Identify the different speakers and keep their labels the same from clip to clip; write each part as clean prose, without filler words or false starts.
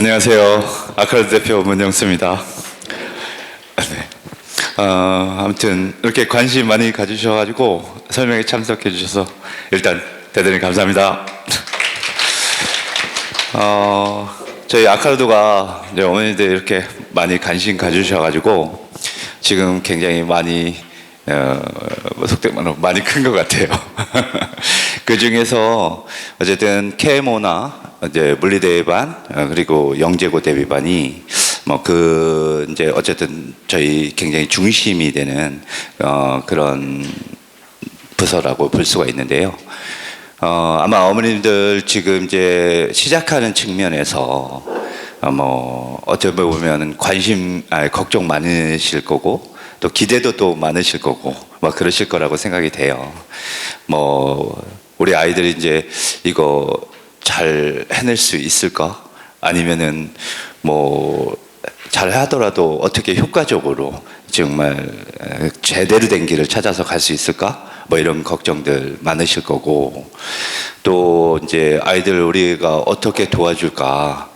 Speaker 1: 안녕하세요. 아카르드 대표 문영수입니다. 네. 아무튼 이렇게 관심 많이 가주셔가지고 설명에 참석해 주셔서 일단 대단히 감사합니다. 저희 아카르드가 이제 어머니들 이렇게 많이 관심 가주셔가지고 지금 굉장히 많이 속된 말로 많이 큰 것 같아요. 그 중에서 어쨌든 KMO나 이제 물리대비반 그리고 영재고 대비반이 이제 어쨌든 저희 굉장히 중심이 되는 그런 부서라고 볼 수가 있는데요. 아마 어머님들 지금 이제 시작하는 측면에서 어쩌면 보면 걱정 많으실 거고 또 기대도 또 많으실 거고 그러실 거라고 생각이 돼요. 우리 아이들이 이제 이거 잘 해낼 수 있을까? 아니면은 잘 하더라도 어떻게 효과적으로 정말 제대로 된 길을 찾아서 갈 수 있을까? 이런 걱정들 많으실 거고, 또 이제 아이들 우리가 어떻게 도와줄까?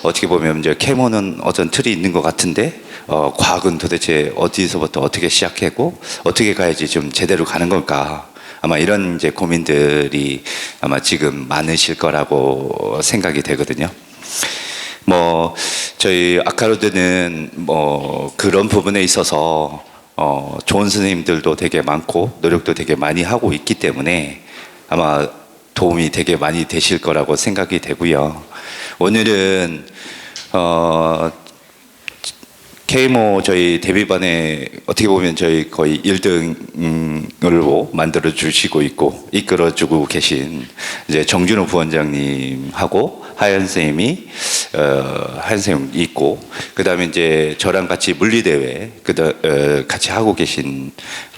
Speaker 1: 어떻게 보면 이제 케모는 어떤 틀이 있는 것 같은데 과학은 도대체 어디서부터 어떻게 시작하고 어떻게 가야지 좀 제대로 가는 걸까? 아마 이런 이제 고민들이 아마 지금 많으실 거라고 생각이 되거든요. 저희 아카르드는 그런 부분에 있어서 좋은 선생님들도 되게 많고 노력도 되게 많이 하고 있기 때문에 아마 도움이 되게 많이 되실 거라고 생각이 되고요. 오늘은 KMO 저희 데뷔반에 어떻게 보면 저희 거의 1등으로 만들어 주시고 있고 이끌어 주고 계신 이제 정준호 부원장님하고 하연 선생님이 하연 선생님 있고 그다음에 이제 저랑 같이 물리대회 같이 하고 계신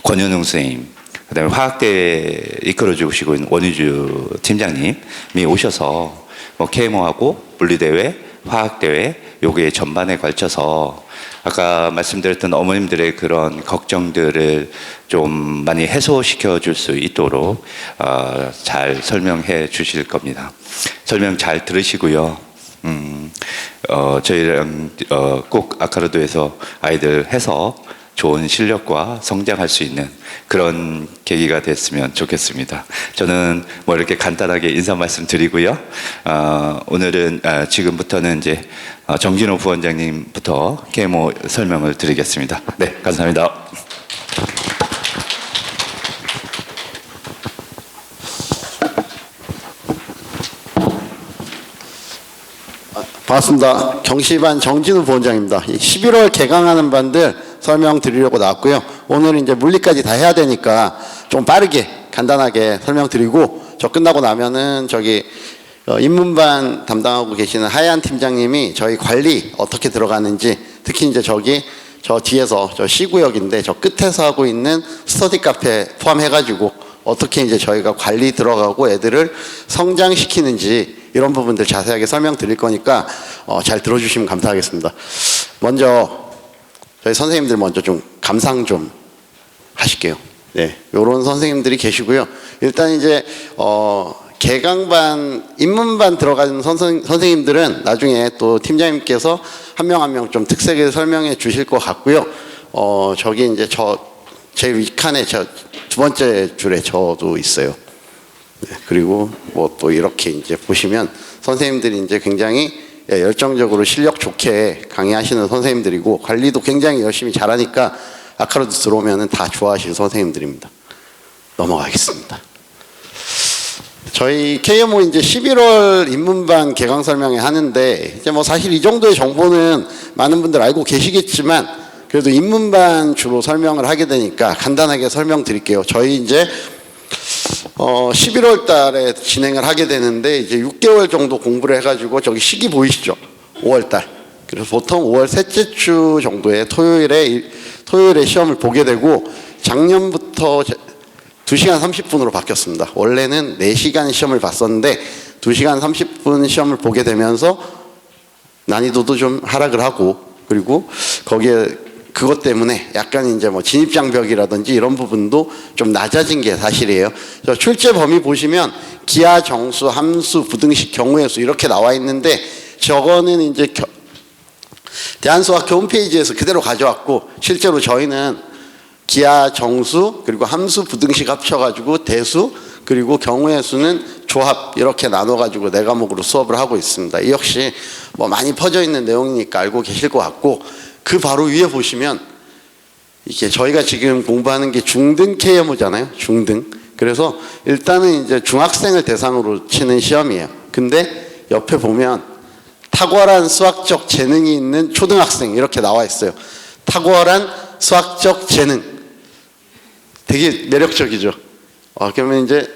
Speaker 1: 권현웅 선생님 그다음에 화학대회 이끌어 주시고 있는 원희주 팀장님이 오셔서 KMO하고 물리대회 화학대회 요게 전반에 걸쳐서 아까 말씀드렸던 어머님들의 그런 걱정들을 좀 많이 해소시켜 줄 수 있도록 잘 설명해 주실 겁니다. 설명 잘 들으시고요. 저희랑 꼭 아카르도에서 아이들 해서 좋은 실력과 성장할 수 있는 그런 계기가 됐으면 좋겠습니다. 저는 이렇게 간단하게 인사 말씀 드리고요. 오늘은 지금부터는 이제 정진호 부원장님부터 KMO 설명을 드리겠습니다. 네, 감사합니다.
Speaker 2: 반갑습니다. 경시반 정진우 부원장입니다. 11월 개강하는 반들 설명드리려고 나왔고요. 오늘은 이제 물리까지 다 해야 되니까 좀 빠르게 간단하게 설명드리고 저 끝나고 나면은 인문반 담당하고 계시는 하얀 팀장님이 저희 관리 어떻게 들어가는지 특히 이제 저 뒤에서 저 C구역인데 저 끝에서 하고 있는 스터디 카페 포함해가지고 어떻게 이제 저희가 관리 들어가고 애들을 성장시키는지 이런 부분들 자세하게 설명드릴 거니까 잘 들어주시면 감사하겠습니다. 먼저 저희 선생님들 먼저 좀 감상 좀 하실게요. 네, 요런 선생님들이 계시고요. 일단 이제 개강반, 입문반 들어가는 선생님들은 나중에 또 팀장님께서 한 명 한 명 좀 특색을 설명해 주실 것 같고요. 저기 이제 제 윗칸에 두 번째 줄에 저도 있어요. 네, 그리고 또 이렇게 이제 보시면 선생님들이 이제 굉장히 열정적으로 실력 좋게 강의하시는 선생님들이고 관리도 굉장히 열심히 잘하니까 아카르도 들어오면은 다 좋아하실 선생님들입니다. 넘어가겠습니다. 저희 KMO 이제 11월 입문반 개강 설명회 하는데 이제 사실 이 정도의 정보는 많은 분들 알고 계시겠지만 그래도 입문반 주로 설명을 하게 되니까 간단하게 설명드릴게요. 저희 이제 11월 달에 진행을 하게 되는데 이제 6개월 정도 공부를 해가지고 저기 시기 보이시죠? 5월 달. 그래서 보통 5월 셋째 주 정도에 토요일에 시험을 보게 되고 작년부터 2시간 30분으로 바뀌었습니다. 원래는 4시간 시험을 봤었는데 2시간 30분 시험을 보게 되면서 난이도도 좀 하락을 하고 그리고 거기에 그것 때문에 약간 이제 진입장벽이라든지 이런 부분도 좀 낮아진 게 사실이에요. 저 출제 범위 보시면 기하, 정수, 함수, 부등식, 경우의 수 이렇게 나와 있는데 저거는 이제 대한수학회 홈페이지에서 그대로 가져왔고, 실제로 저희는 기하, 정수, 그리고 함수, 부등식 합쳐가지고 대수, 그리고 경우의 수는 조합 이렇게 나눠가지고 네 과목으로 수업을 하고 있습니다. 이 역시 뭐 많이 퍼져 있는 내용이니까 알고 계실 것 같고, 그 바로 위에 보시면 이게 저희가 지금 공부하는 게 중등 KMO잖아요. 중등. 그래서 일단은 이제 중학생을 대상으로 치는 시험이에요. 근데 옆에 보면 탁월한 수학적 재능이 있는 초등학생 이렇게 나와 있어요. 탁월한 수학적 재능. 되게 매력적이죠. 그러면 이제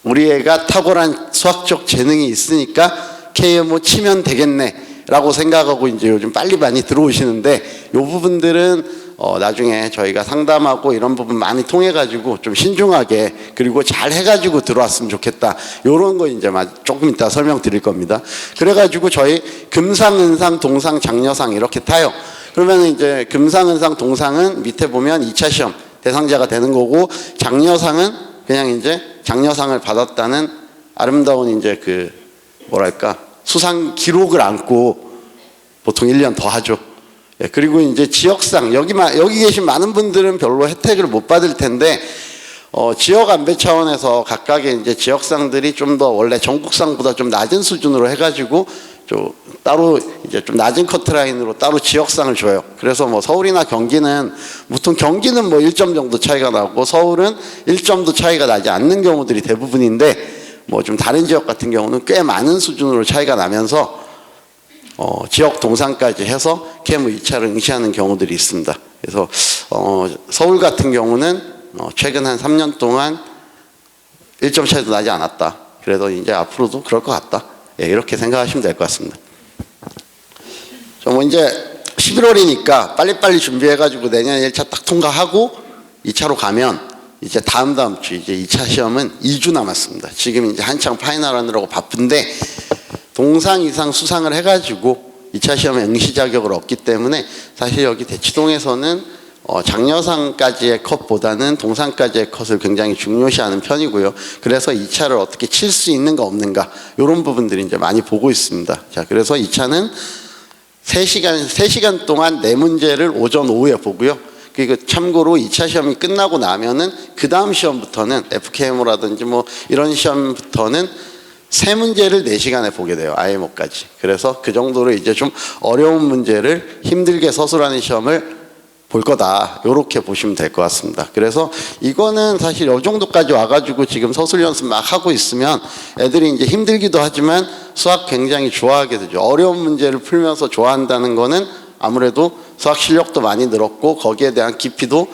Speaker 2: 우리 애가 탁월한 수학적 재능이 있으니까 KMO 치면 되겠네 라고 생각하고 이제 요즘 빨리 많이 들어오시는데, 요 부분들은 나중에 저희가 상담하고 이런 부분 많이 통해 가지고 좀 신중하게, 그리고 잘 해가지고 들어왔으면 좋겠다, 요런 거 이제 조금 이따 설명드릴 겁니다. 그래가지고 저희 금상, 은상, 동상, 장려상 이렇게 타요. 그러면 이제 금상, 은상, 동상은 밑에 보면 2차 시험 대상자가 되는 거고, 장려상은 그냥 이제 장려상을 받았다는 아름다운 이제 그 뭐랄까 수상 기록을 안고 보통 1년 더 하죠. 예, 그리고 이제 지역상, 여기 계신 많은 분들은 별로 혜택을 못 받을 텐데, 지역 안배 차원에서 각각의 이제 지역상들이 좀 더 원래 전국상보다 좀 낮은 수준으로 해가지고 좀 따로 이제 좀 낮은 커트라인으로 따로 지역상을 줘요. 그래서 뭐 서울이나 경기는, 보통 경기는 뭐 1점 정도 차이가 나고 서울은 1점도 차이가 나지 않는 경우들이 대부분인데, 뭐 좀 다른 지역 같은 경우는 꽤 많은 수준으로 차이가 나면서 지역 동상까지 해서 KMO 2차를 응시하는 경우들이 있습니다. 그래서 서울 같은 경우는 최근 한 3년 동안 1점 차이도 나지 않았다. 그래도 이제 앞으로도 그럴 것 같다. 예, 이렇게 생각하시면 될 것 같습니다. 뭐 이제 11월이니까 빨리빨리 준비해가지고 내년 1차 딱 통과하고 2차로 가면 이제 다음 주 이제 2차 시험은 2주 남았습니다. 지금 이제 한창 파이널 하느라고 바쁜데, 동상 이상 수상을 해가지고 2차 시험에 응시 자격을 얻기 때문에 사실 여기 대치동에서는 장려상까지의 컷보다는 동상까지의 컷을 굉장히 중요시하는 편이고요. 그래서 2차를 어떻게 칠 수 있는가 없는가 이런 부분들이 이제 많이 보고 있습니다. 자, 그래서 2차는 3시간 동안 4문제를 오전 오후에 보고요. 그리고 참고로 2차 시험이 끝나고 나면은 그 다음 시험부터는 FKMO라든지 뭐 이런 시험부터는 3문제를 4시간에 보게 돼요. IMO까지. 그래서 그 정도로 이제 좀 어려운 문제를 힘들게 서술하는 시험을 볼 거다, 요렇게 보시면 될 것 같습니다. 그래서 이거는 사실 이 정도까지 와가지고 지금 서술 연습 막 하고 있으면 애들이 이제 힘들기도 하지만 수학 굉장히 좋아하게 되죠. 어려운 문제를 풀면서 좋아한다는 거는 아무래도 수학 실력도 많이 늘었고 거기에 대한 깊이도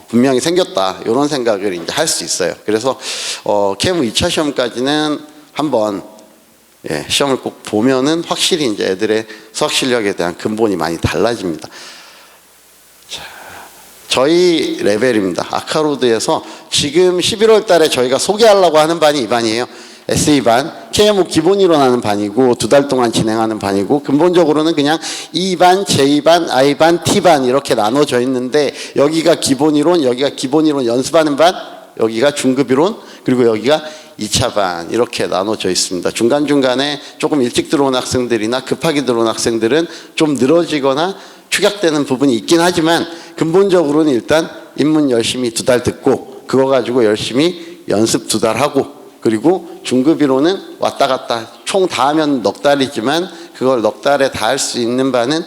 Speaker 2: 분명히 생겼다, 이런 생각을 이제 할 수 있어요. 그래서 KMO 2차 시험까지는 한번 시험을 꼭 보면은 확실히 이제 애들의 수학 실력에 대한 근본이 많이 달라집니다. 저희 레벨입니다. 아카로드에서 지금 11월 달에 저희가 소개하려고 하는 반이 이 반이에요. SE반, KMO 기본이론 하는 반이고 2달 동안 진행하는 반이고, 근본적으로는 그냥 E반, J반, I반, T반 이렇게 나눠져 있는데, 여기가 기본이론, 여기가 기본이론 연습하는 반, 여기가 중급이론, 그리고 여기가 2차 반 이렇게 나눠져 있습니다. 중간중간에 조금 일찍 들어온 학생들이나 급하게 들어온 학생들은 좀 늘어지거나 축약되는 부분이 있긴 하지만, 근본적으로는 일단 입문 열심히 2달 듣고 그거 가지고 열심히 연습 2달 하고, 그리고 중급이론은 왔다 갔다 총 다 하면 넉 달이지만 그걸 넉 달에 다 할 수 있는 반은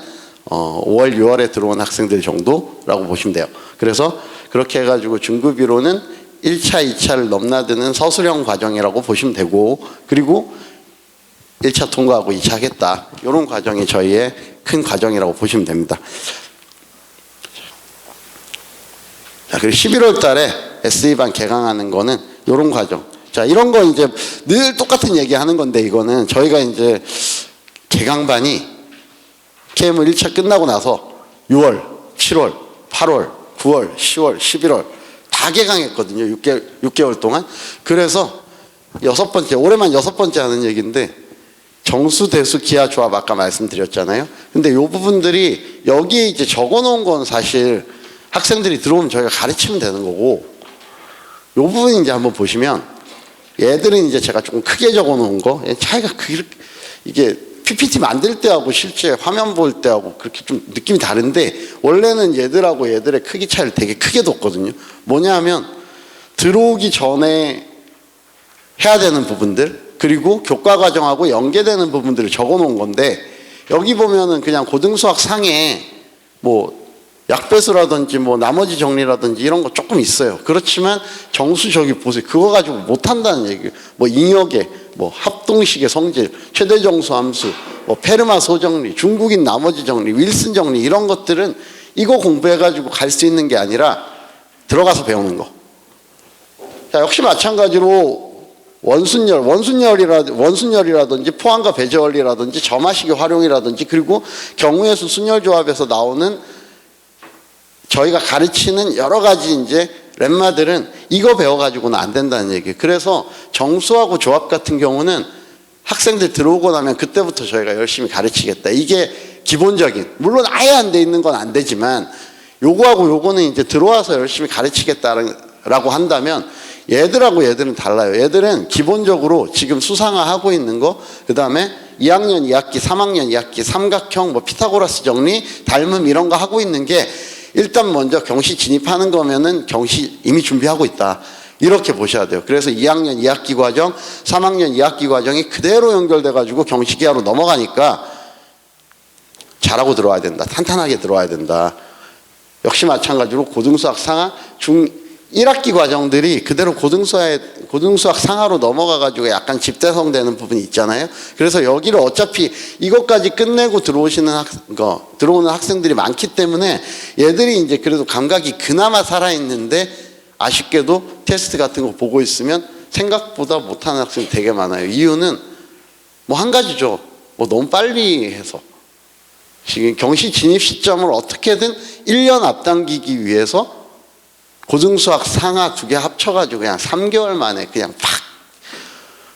Speaker 2: 5월 6월에 들어온 학생들 정도라고 보시면 돼요. 그래서 그렇게 해가지고 중급이론은 1차 2차를 넘나드는 서술형 과정이라고 보시면 되고, 그리고 1차 통과하고 2차 하겠다, 이런 과정이 저희의 큰 과정이라고 보시면 됩니다. 자, 그리고 11월 달에 SE반 개강하는 거는 이런 과정. 자, 이런 거 이제 늘 똑같은 얘기 하는 건데, 이거는 저희가 이제 개강반이 KMO 1차 끝나고 나서 6월, 7월, 8월, 9월, 10월, 11월 다 개강했거든요. 6개월 동안. 그래서 6번째, 올해만 6번째 하는 얘기인데, 정수, 대수, 기하, 조합 아까 말씀드렸잖아요. 근데 이 부분들이 여기에 이제 적어 놓은 건 사실 학생들이 들어오면 저희가 가르치면 되는 거고, 이 부분 이제 한번 보시면, 얘들은 이제 제가 조금 크게 적어 놓은 거, 차이가 이게 PPT 만들 때하고 실제 화면 볼 때하고 그렇게 좀 느낌이 다른데 원래는 얘들하고 얘들의 크기 차이를 되게 크게 뒀거든요. 뭐냐면 들어오기 전에 해야 되는 부분들 그리고 교과 과정하고 연계되는 부분들을 적어 놓은 건데 여기 보면은 그냥 고등수학 상에 뭐 약배수라든지 뭐 나머지 정리라든지 이런 거 조금 있어요. 그렇지만 정수 저기 보세요. 그거 가지고 못한다는 얘기예요. 뭐 잉여계, 뭐 합동식의 성질, 최대 정수 함수, 뭐 페르마 소정리, 중국인 나머지 정리, 윌슨 정리 이런 것들은 이거 공부해가지고 갈 수 있는 게 아니라 들어가서 배우는 거. 자, 역시 마찬가지로 원순열이라든지 포항과 배제원리라든지 점화식의 활용이라든지 그리고 경우의 수 순열 조합에서 나오는 저희가 가르치는 여러 가지 이제 렘마들은 이거 배워가지고는 안 된다는 얘기예요. 그래서 정수하고 조합 같은 경우는 학생들 들어오고 나면 그때부터 저희가 열심히 가르치겠다. 이게 기본적인, 물론 아예 안 돼 있는 건 안 되지만 요거하고 요거는 이제 들어와서 열심히 가르치겠다라고 한다면 얘들하고 얘들은 달라요. 얘들은 기본적으로 지금 수상화하고 있는 거, 그 다음에 2학년 2학기, 3학년 2학기, 삼각형, 뭐 피타고라스 정리, 닮음 이런 거 하고 있는 게 일단 먼저 경시 진입하는 거면은 경시 이미 준비하고 있다. 이렇게 보셔야 돼요. 그래서 2학년 2학기 과정, 3학년 2학기 과정이 그대로 연결돼가지고 경시기하로 넘어가니까 잘하고 들어와야 된다. 탄탄하게 들어와야 된다. 역시 마찬가지로 고등수학 상하, 1학기 과정들이 그대로 고등수학 상하로 넘어가가지고 약간 집대성되는 부분이 있잖아요. 그래서 여기를 어차피 이것까지 끝내고 들어오는 학생들이 많기 때문에 얘들이 이제 그래도 감각이 그나마 살아있는데 아쉽게도 테스트 같은 거 보고 있으면 생각보다 못하는 학생이 되게 많아요. 이유는 뭐 한 가지죠. 뭐 너무 빨리 해서. 지금 경시 진입 시점을 어떻게든 1년 앞당기기 위해서 고등수학 상하 2개 합쳐가지고 그냥 3개월 만에 그냥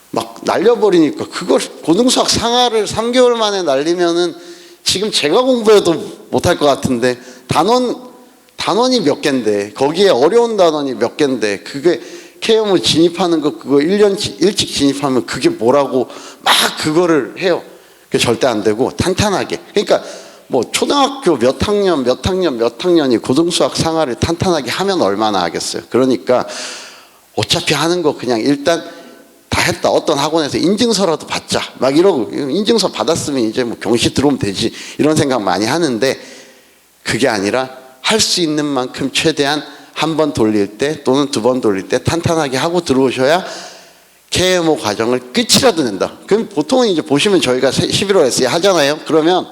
Speaker 2: 막 날려버리니까 그걸 고등수학 상하를 3개월 만에 날리면은 지금 제가 공부해도 못할 것 같은데 단원이 몇 개인데 거기에 어려운 단원이 몇 개인데 그게 KM을 진입하는 거 그거 1년 일찍 진입하면 그게 뭐라고 막 그거를 해요. 그게 절대 안 되고 탄탄하게. 그러니까 뭐 초등학교 몇 학년이 고등수학 상하를 탄탄하게 하면 얼마나 하겠어요. 그러니까 어차피 하는 거 그냥 일단 다 했다. 어떤 학원에서 인증서라도 받자. 막 이러고 인증서 받았으면 이제 뭐 경시 들어오면 되지. 이런 생각 많이 하는데 그게 아니라 할 수 있는 만큼 최대한 한 번 돌릴 때 또는 2번 돌릴 때 탄탄하게 하고 들어오셔야 KMO 과정을 끝이라도 낸다. 그럼 보통은 이제 보시면 저희가 11월 SE 하잖아요. 그러면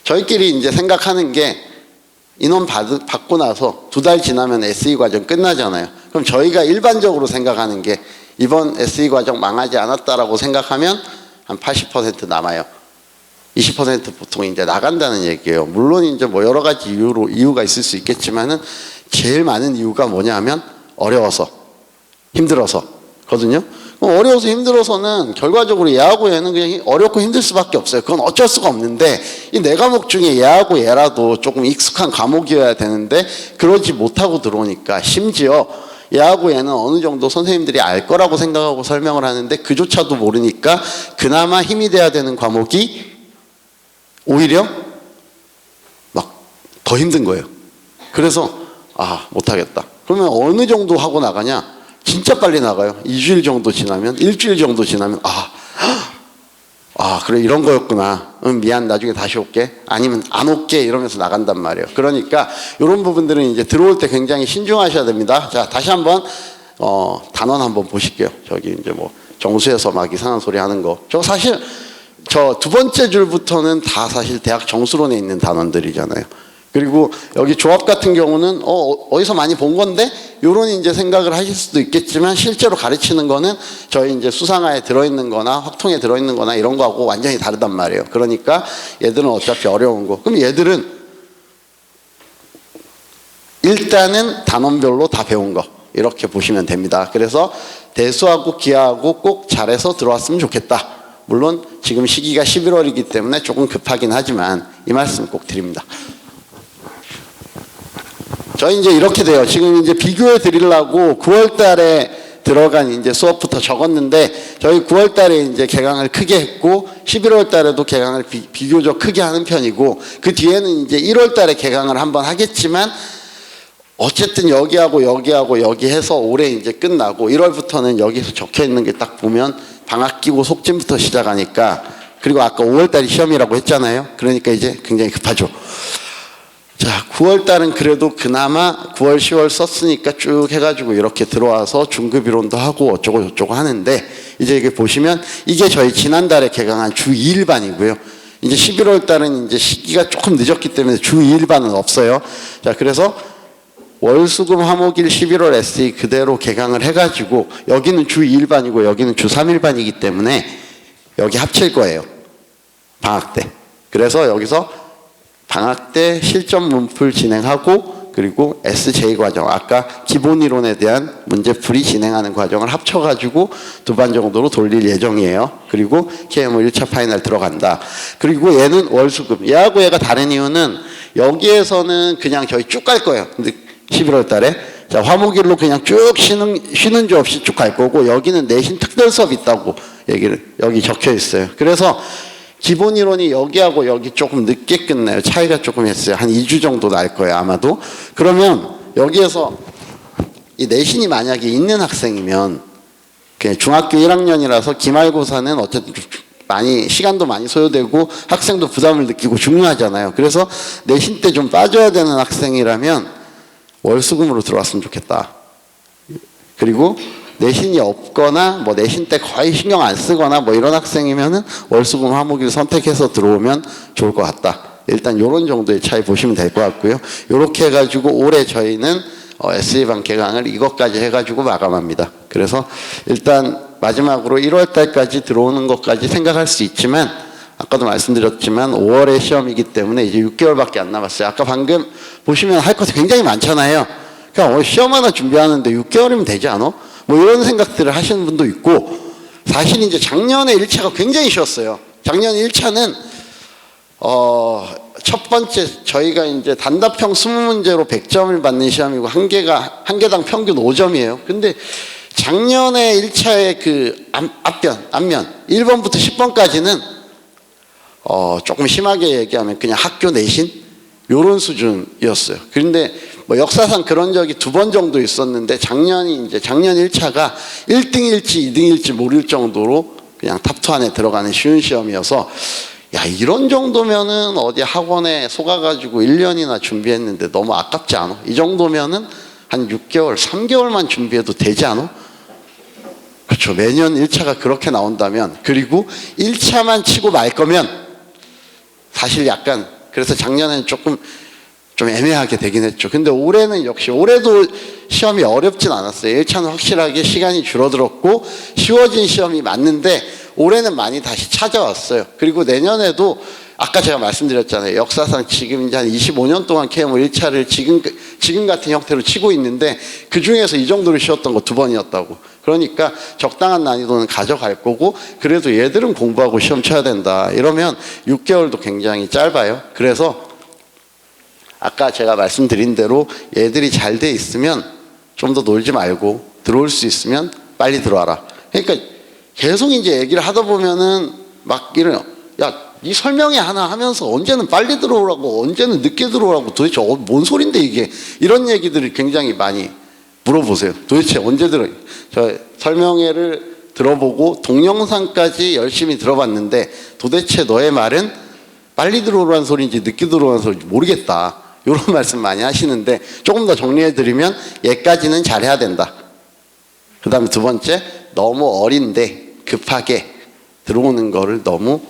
Speaker 2: 저희끼리 이제 생각하는 게 인원 받고 나서 2달 지나면 SE 과정 끝나잖아요. 그럼 저희가 일반적으로 생각하는 게 이번 SE 과정 망하지 않았다라고 생각하면 한 80% 남아요. 20% 보통 이제 나간다는 얘기예요. 물론 이제 뭐 여러 가지 이유가 있을 수 있겠지만은 제일 많은 이유가 뭐냐면 어려워서, 힘들어서거든요. 어려워서 힘들어서는 결과적으로 얘하고 얘는 그냥 어렵고 힘들 수밖에 없어요. 그건 어쩔 수가 없는데 이 네 과목 중에 얘하고 얘라도 조금 익숙한 과목이어야 되는데 그러지 못하고 들어오니까 심지어 얘하고 얘는 어느 정도 선생님들이 알 거라고 생각하고 설명을 하는데 그조차도 모르니까 그나마 힘이 돼야 되는 과목이 오히려 막 더 힘든 거예요. 그래서 못하겠다. 그러면 어느 정도 하고 나가냐? 진짜 빨리 나가요. 2주일 정도 지나면, 일주일 정도 지나면, 그래, 이런 거였구나. 미안, 나중에 다시 올게. 아니면 안 올게. 이러면서 나간단 말이에요. 그러니까, 이런 부분들은 이제 들어올 때 굉장히 신중하셔야 됩니다. 자, 다시 한번, 단원 한번 보실게요. 저기 이제 뭐, 정수에서 막 이상한 소리 하는 거. 저 사실, 저 2번째 줄부터는 다 사실 대학 정수론에 있는 단원들이잖아요. 그리고 여기 조합 같은 경우는 어디서 많이 본 건데 요런 이제 생각을 하실 수도 있겠지만 실제로 가르치는 거는 저희 이제 수상화에 들어있는 거나 확통에 들어있는 거나 이런 거하고 완전히 다르단 말이에요. 그러니까 얘들은 어차피 어려운 거. 그럼 얘들은 일단은 단원별로 다 배운 거 이렇게 보시면 됩니다. 그래서 대수하고 기하하고 꼭 잘해서 들어왔으면 좋겠다. 물론 지금 시기가 11월이기 때문에 조금 급하긴 하지만 이 말씀 꼭 드립니다. 저희 이제 이렇게 돼요. 지금 이제 비교해 드리려고 9월 달에 들어간 이제 수업부터 적었는데 저희 9월 달에 이제 개강을 크게 했고 11월 달에도 개강을 비교적 크게 하는 편이고 그 뒤에는 이제 1월 달에 개강을 한번 하겠지만 어쨌든 여기하고 여기 해서 올해 이제 끝나고 1월부터는 여기서 적혀 있는 게 딱 보면 방학 끼고 속진부터 시작하니까 그리고 아까 5월 달이 시험이라고 했잖아요. 그러니까 이제 굉장히 급하죠. 자, 9월 달은 그래도 그나마 9월, 10월 썼으니까 쭉 해가지고 이렇게 들어와서 중급 이론도 하고 어쩌고 저쩌고 하는데 이제 이게 보시면 이게 저희 지난달에 개강한 주 2일반이고요. 이제 11월 달은 이제 시기가 조금 늦었기 때문에 주 2일반은 없어요. 자, 그래서 월수금 화목일 11월 SE 그대로 개강을 해가지고 여기는 주 2일반이고 여기는 주 3일반이기 때문에 여기 합칠 거예요. 방학 때. 그래서 여기서 방학 때 실전 문풀 진행하고 그리고 SJ 과정 아까 기본 이론에 대한 문제풀이 진행하는 과정을 합쳐가지고 2반 정도로 돌릴 예정이에요. 그리고 KMO 1차 파이널 들어간다. 그리고 얘는 월수금. 얘하고 얘가 다른 이유는 여기에서는 그냥 저희 쭉 갈 거예요. 근데 11월 달에 자 화목일로 그냥 쭉 쉬는 주 없이 쭉 갈 거고 여기는 내신 특별 수업 있다고 여기 적혀 있어요. 그래서 기본 이론이 여기하고 여기 조금 늦게 끝나요. 차이가 조금 있어요. 한 2주 정도 날 거예요, 아마도. 그러면 여기에서 이 내신이 만약에 있는 학생이면 그냥 중학교 1학년이라서 기말고사는 어쨌든 많이 시간도 많이 소요되고 학생도 부담을 느끼고 중요하잖아요. 그래서 내신 때 좀 빠져야 되는 학생이라면 월수금으로 들어왔으면 좋겠다. 그리고 내신이 없거나 뭐 내신 때 거의 신경 안 쓰거나 뭐 이런 학생이면은 월수금 화목일 선택해서 들어오면 좋을 것 같다. 일단 요런 정도의 차이 보시면 될 것 같고요. 요렇게 해가지고 올해 저희는 SE반 개강을 이것까지 해가지고 마감합니다. 그래서 일단 마지막으로 1월 달까지 들어오는 것까지 생각할 수 있지만 아까도 말씀드렸지만 5월에 시험이기 때문에 이제 6개월밖에 안 남았어요. 아까 방금 보시면 할 것이 굉장히 많잖아요. 그러니까 시험 하나 준비하는데 6개월이면 되지 않아? 뭐 이런 생각들을 하시는 분도 있고 사실 이제 작년에 1차가 굉장히 쉬웠어요. 작년 1차는 첫 번째 저희가 이제 단답형 20문제로 100점을 받는 시험이고 한 개당 평균 5점이에요. 근데 작년에 1차의 그 앞면 1번부터 10번까지는 조금 심하게 얘기하면 그냥 학교 내신 요런 수준이었어요. 그런데 뭐 역사상 그런 적이 2번 정도 있었는데 작년 1차가 1등일지 2등일지 모를 정도로 그냥 탑2 안에 들어가는 쉬운 시험이어서 야 이런 정도면은 어디 학원에 속아가지고 1년이나 준비했는데 너무 아깝지 않아? 이 정도면은 한 6개월 3개월만 준비해도 되지 않아? 그렇죠. 매년 1차가 그렇게 나온다면 그리고 1차만 치고 말 거면 사실 약간 그래서 작년에는 좀 애매하게 되긴 했죠. 근데 올해는 역시 올해도 시험이 어렵진 않았어요. 1차는 확실하게 시간이 줄어들었고 쉬워진 시험이 맞는데 올해는 많이 다시 찾아왔어요. 그리고 내년에도 아까 제가 말씀드렸잖아요. 역사상 지금 이제 한 25년 동안 KMO 1차를 지금 같은 형태로 치고 있는데 그 중에서 이 정도로 쉬웠던 거 2번이었다고. 그러니까 적당한 난이도는 가져갈 거고 그래도 얘들은 공부하고 시험 쳐야 된다. 이러면 6개월도 굉장히 짧아요. 그래서 아까 제가 말씀드린 대로 얘들이 잘 돼 있으면 좀 더 놀지 말고 들어올 수 있으면 빨리 들어와라. 그러니까 계속 이제 얘기를 하다 보면은 막 이래요. 야, 이 설명회 하나 하면서 언제는 빨리 들어오라고 언제는 늦게 들어오라고 도대체 뭔 소린데 이게 이런 얘기들을 굉장히 많이 물어보세요. 도대체 언제 들어? 저 설명회를 들어보고 동영상까지 열심히 들어봤는데 도대체 너의 말은 빨리 들어오라는 소리인지 늦게 들어오라는 소리인지 모르겠다. 이런 말씀 많이 하시는데 조금 더 정리해드리면 얘까지는 잘해야 된다. 그 다음에 2번째 너무 어린데 급하게 들어오는 거를 너무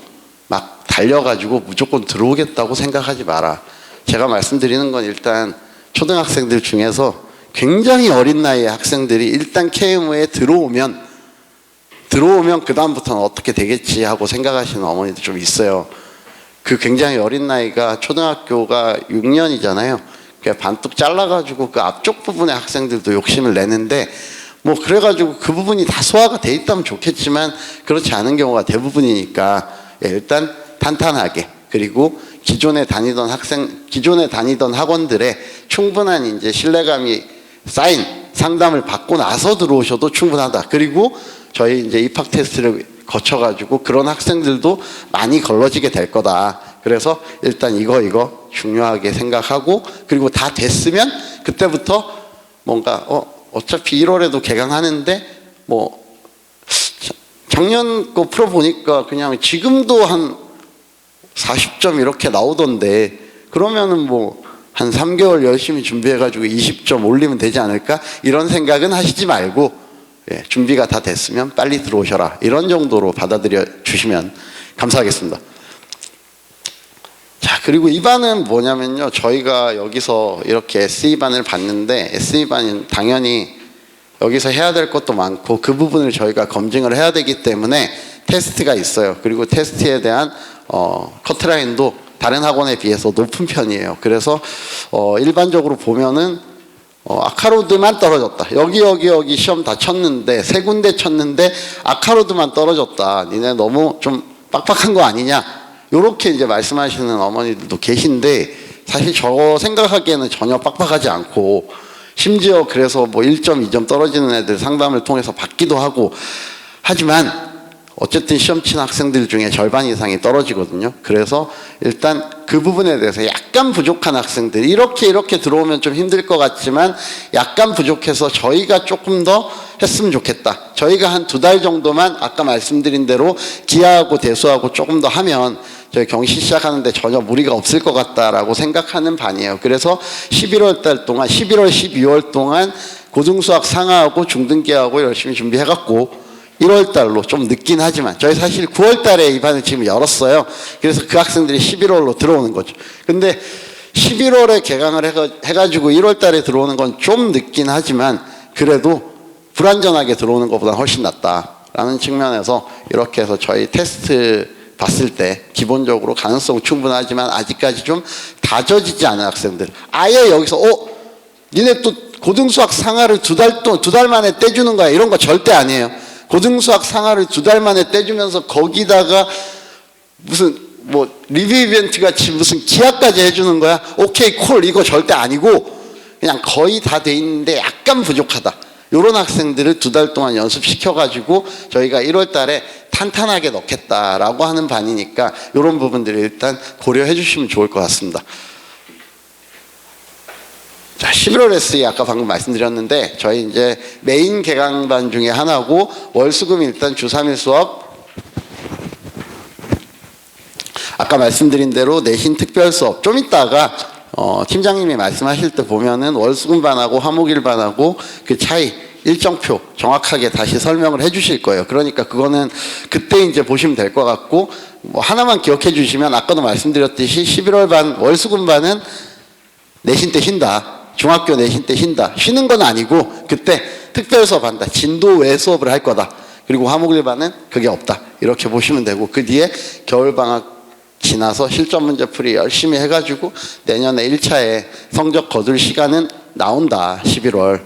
Speaker 2: 막 달려가지고 무조건 들어오겠다고 생각하지 마라. 제가 말씀드리는 건 일단 초등학생들 중에서 굉장히 어린 나이의 학생들이 일단 KMO에 들어오면 그 다음부터는 어떻게 되겠지 하고 생각하시는 어머니도 좀 있어요. 그 굉장히 어린 나이가 초등학교가 6년이잖아요. 반뚝 잘라가지고 그 앞쪽 부분의 학생들도 욕심을 내는데 뭐 그래가지고 그 부분이 다 소화가 돼 있다면 좋겠지만 그렇지 않은 경우가 대부분이니까 일단 탄탄하게 그리고 기존에 다니던 학원들의 충분한 이제 신뢰감이 쌓인 상담을 받고 나서 들어오셔도 충분하다. 그리고 저희 이제 입학 테스트를 거쳐가지고 그런 학생들도 많이 걸러지게 될 거다. 그래서 일단 이거 중요하게 생각하고, 그리고 다 됐으면 그때부터 뭔가 어차피 1월에도 개강하는데 뭐 작년 거 풀어보니까 그냥 지금도 한 40점 이렇게 나오던데, 그러면은 뭐 한 3개월 열심히 준비해가지고 20점 올리면 되지 않을까? 이런 생각은 하시지 말고, 준비가 다 됐으면 빨리 들어오셔라. 이런 정도로 받아들여 주시면 감사하겠습니다. 자, 그리고 이 반은 뭐냐면요. 저희가 여기서 이렇게 SE반을 봤는데, SE반은 당연히 여기서 해야 될 것도 많고 그 부분을 저희가 검증을 해야 되기 때문에 테스트가 있어요. 그리고 테스트에 대한 커트라인도 다른 학원에 비해서 높은 편이에요. 그래서 일반적으로 보면은 아카로드만 떨어졌다. 여기 시험 다 쳤는데, 세 군데 쳤는데 아카로드만 떨어졌다. 니네 너무 좀 빡빡한 거 아니냐? 요렇게 이제 말씀하시는 어머니들도 계신데, 사실 저 생각하기에는 전혀 빡빡하지 않고, 심지어 그래서 뭐 1점, 2점 떨어지는 애들 상담을 통해서 받기도 하고, 하지만 어쨌든 시험 친 학생들 중에 절반 이상이 떨어지거든요. 그래서 일단 그 부분에 대해서 약간 부족한 학생들, 이렇게 들어오면 좀 힘들 것 같지만 약간 부족해서 저희가 조금 더 했으면 좋겠다. 저희가 한 2달 정도만 아까 말씀드린 대로 기하하고 대수하고 조금 더 하면 저희 경시 시작하는데 전혀 무리가 없을 것 같다라고 생각하는 반이에요. 그래서 11월 달 동안, 11월, 12월 동안 고등수학 상하하고 중등기하고 열심히 준비해갖고 1월 달로 좀 늦긴 하지만, 저희 사실 9월 달에 이 반을 지금 열었어요. 그래서 그 학생들이 11월로 들어오는 거죠. 근데 11월에 개강을 해가지고 1월 달에 들어오는 건 좀 늦긴 하지만 그래도 불완전하게 들어오는 것보다 훨씬 낫다라는 측면에서 이렇게 해서 저희 테스트 봤을 때 기본적으로 가능성 충분하지만 아직까지 좀 다져지지 않은 학생들, 아예 여기서 니네 또 고등수학 상하를 2달 만에 떼주는 거야, 이런 거 절대 아니에요. 고등수학 상하를 2달 만에 떼주면서 거기다가 무슨 뭐 리뷰 이벤트 같이 무슨 기하까지 해주는 거야? 오케이 콜, 이거 절대 아니고 그냥 거의 다 돼 있는데 약간 부족하다. 이런 학생들을 2달 동안 연습시켜가지고 저희가 1월 달에 탄탄하게 넣겠다라고 하는 반이니까 이런 부분들을 일단 고려해 주시면 좋을 것 같습니다. 자, 11월 SE 아까 방금 말씀드렸는데 저희 이제 메인 개강반 중에 하나고, 월수금 일단 주 3일 수업, 아까 말씀드린 대로 내신 특별 수업, 좀 이따가 팀장님이 말씀하실 때 보면은 월수금 반하고 화목일 반하고 그 차이 일정표 정확하게 다시 설명을 해 주실 거예요. 그러니까 그거는 그때 이제 보시면 될 것 같고, 뭐 하나만 기억해 주시면 아까도 말씀드렸듯이 11월 반 월수금 반은 내신 때 쉰다. 중학교 내신 때 쉰다. 쉬는 건 아니고 그때 특별 수업 한다. 진도 외 수업을 할 거다. 그리고 화목일 반은 그게 없다. 이렇게 보시면 되고, 그 뒤에 겨울방학 지나서 실전 문제 풀이 열심히 해가지고 내년에 1차에 성적 거둘 시간은 나온다. 11월.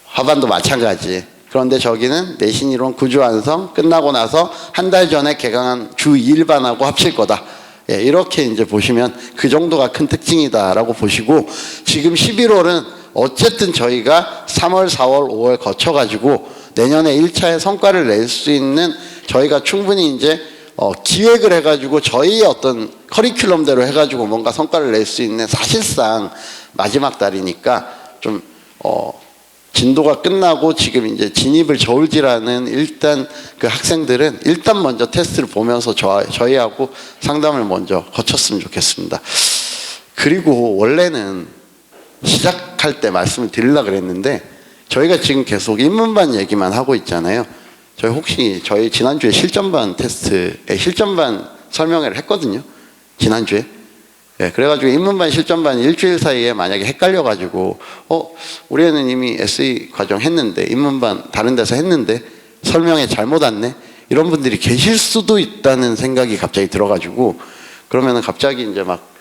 Speaker 2: 하반도 마찬가지. 그런데 저기는 내신 이론 구조 완성 끝나고 나서 한 달 전에 개강한 주 2일반하고 합칠 거다. 이렇게 이제 보시면 그 정도가 큰 특징이다라고 보시고, 지금 11월은 어쨌든 저희가 3월, 4월, 5월 거쳐가지고 내년에 1차에 성과를 낼 수 있는, 저희가 충분히 이제 기획을 해가지고 저희의 어떤 커리큘럼대로 해가지고 뭔가 성과를 낼 수 있는 사실상 마지막 달이니까 좀 진도가 끝나고 지금 이제 진입을 저울질하는 일단 그 학생들은 일단 먼저 테스트를 보면서 저희하고 상담을 먼저 거쳤으면 좋겠습니다. 그리고 원래는 시작할 때 말씀을 드리려고 그랬는데 저희가 지금 계속 인문반 얘기만 하고 있잖아요. 저희 혹시 지난주에 실전반 테스트에 실전반 설명회를 했거든요. 지난주에. 그래가지고 인문반 실전반 일주일 사이에 만약에 헷갈려가지고 우리 애는 이미 SE 과정 했는데 인문반 다른 데서 했는데 설명회 잘못 왔네, 이런 분들이 계실 수도 있다는 생각이 갑자기 들어가지고, 그러면은 갑자기 이제 막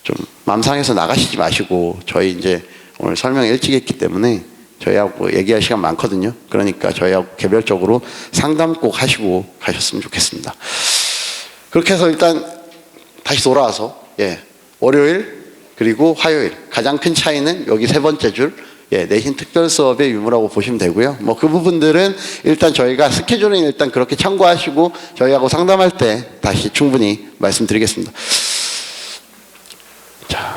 Speaker 2: 좀 맘 상해서 나가시지 마시고, 저희 이제 오늘 설명 일찍 했기 때문에 저희하고 얘기할 시간 많거든요. 그러니까 저희하고 개별적으로 상담 꼭 하시고 가셨으면 좋겠습니다. 그렇게 해서 일단 다시 돌아와서 월요일 그리고 화요일 가장 큰 차이는 여기 세 번째 줄 예, 내신 특별 수업의 유무라고 보시면 되고요. 뭐 그 부분들은 일단 저희가 스케줄은 일단 그렇게 참고하시고 저희하고 상담할 때 다시 충분히 말씀드리겠습니다. 자,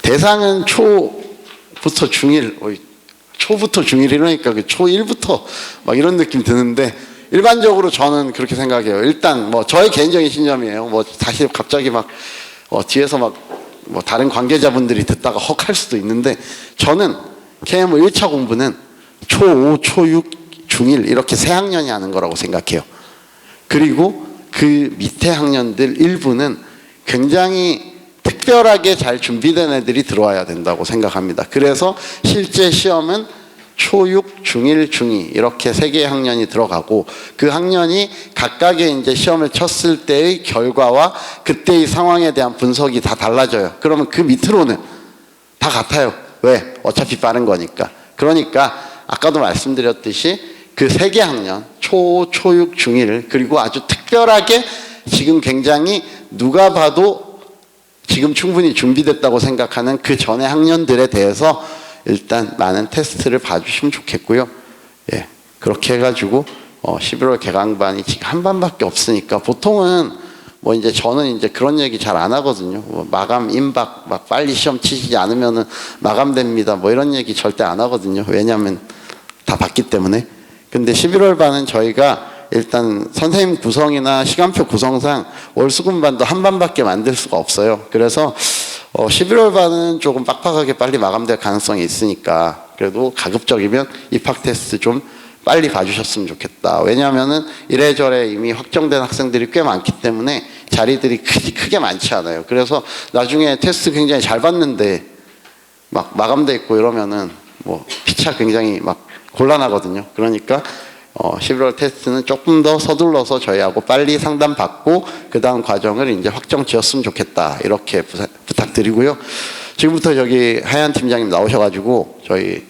Speaker 2: 대상은 초부터 중1, 초부터 중1 이러니까 그 초1부터 막 이런 느낌 드는데 일반적으로 저는 그렇게 생각해요. 일단 뭐 저의 개인적인 신념이에요. 뭐 다시 갑자기 막 뒤에서 막 뭐 다른 관계자분들이 듣다가 헉 할 수도 있는데 저는 KMO 1차 공부는 초5, 초6, 중1 이렇게 세 학년이 하는 거라고 생각해요. 그리고 그 밑에 학년들 일부는 굉장히 특별하게 잘 준비된 애들이 들어와야 된다고 생각합니다. 그래서 실제 시험은 초6, 중1, 중2 이렇게 세 개의 학년이 들어가고 그 학년이 각각의 이제 시험을 쳤을 때의 결과와 그때의 상황에 대한 분석이 다 달라져요. 그러면 그 밑으로는 다 같아요. 왜? 어차피 빠른 거니까. 그러니까 아까도 말씀드렸듯이 그 세 개 학년 초5, 초6, 중1 그리고 아주 특별하게 지금 굉장히 누가 봐도 지금 충분히 준비됐다고 생각하는 그 전의 학년들에 대해서 일단 많은 테스트를 봐주시면 좋겠고요. 예, 그렇게 해가지고 11월 개강반이 지금 한 반밖에 없으니까 보통은 뭐 이제 저는 이제 그런 얘기 잘 안 하거든요. 뭐 마감 임박 막 빨리 시험 치시지 않으면은 마감됩니다. 뭐 이런 얘기 절대 안 하거든요. 왜냐하면 다 봤기 때문에. 근데 11월 반은 저희가 일단 선생님 구성이나 시간표 구성상 월수금반도 한 반밖에 만들 수가 없어요. 그래서 11월 반은 조금 빡빡하게 빨리 마감될 가능성이 있으니까 그래도 가급적이면 입학 테스트 좀 빨리 봐주셨으면 좋겠다. 왜냐하면은 이래저래 이미 확정된 학생들이 꽤 많기 때문에 자리들이 크게 많지 않아요. 그래서 나중에 테스트 굉장히 잘 봤는데 막 마감돼 있고 이러면은 뭐 피차 굉장히 막 곤란하거든요. 그러니까 11월 테스트는 조금 더 서둘러서 저희하고 빨리 상담받고 그 다음 과정을 이제 확정 지었으면 좋겠다. 이렇게 부탁드리고요. 지금부터 여기 하얀 팀장님 나오셔가지고 저희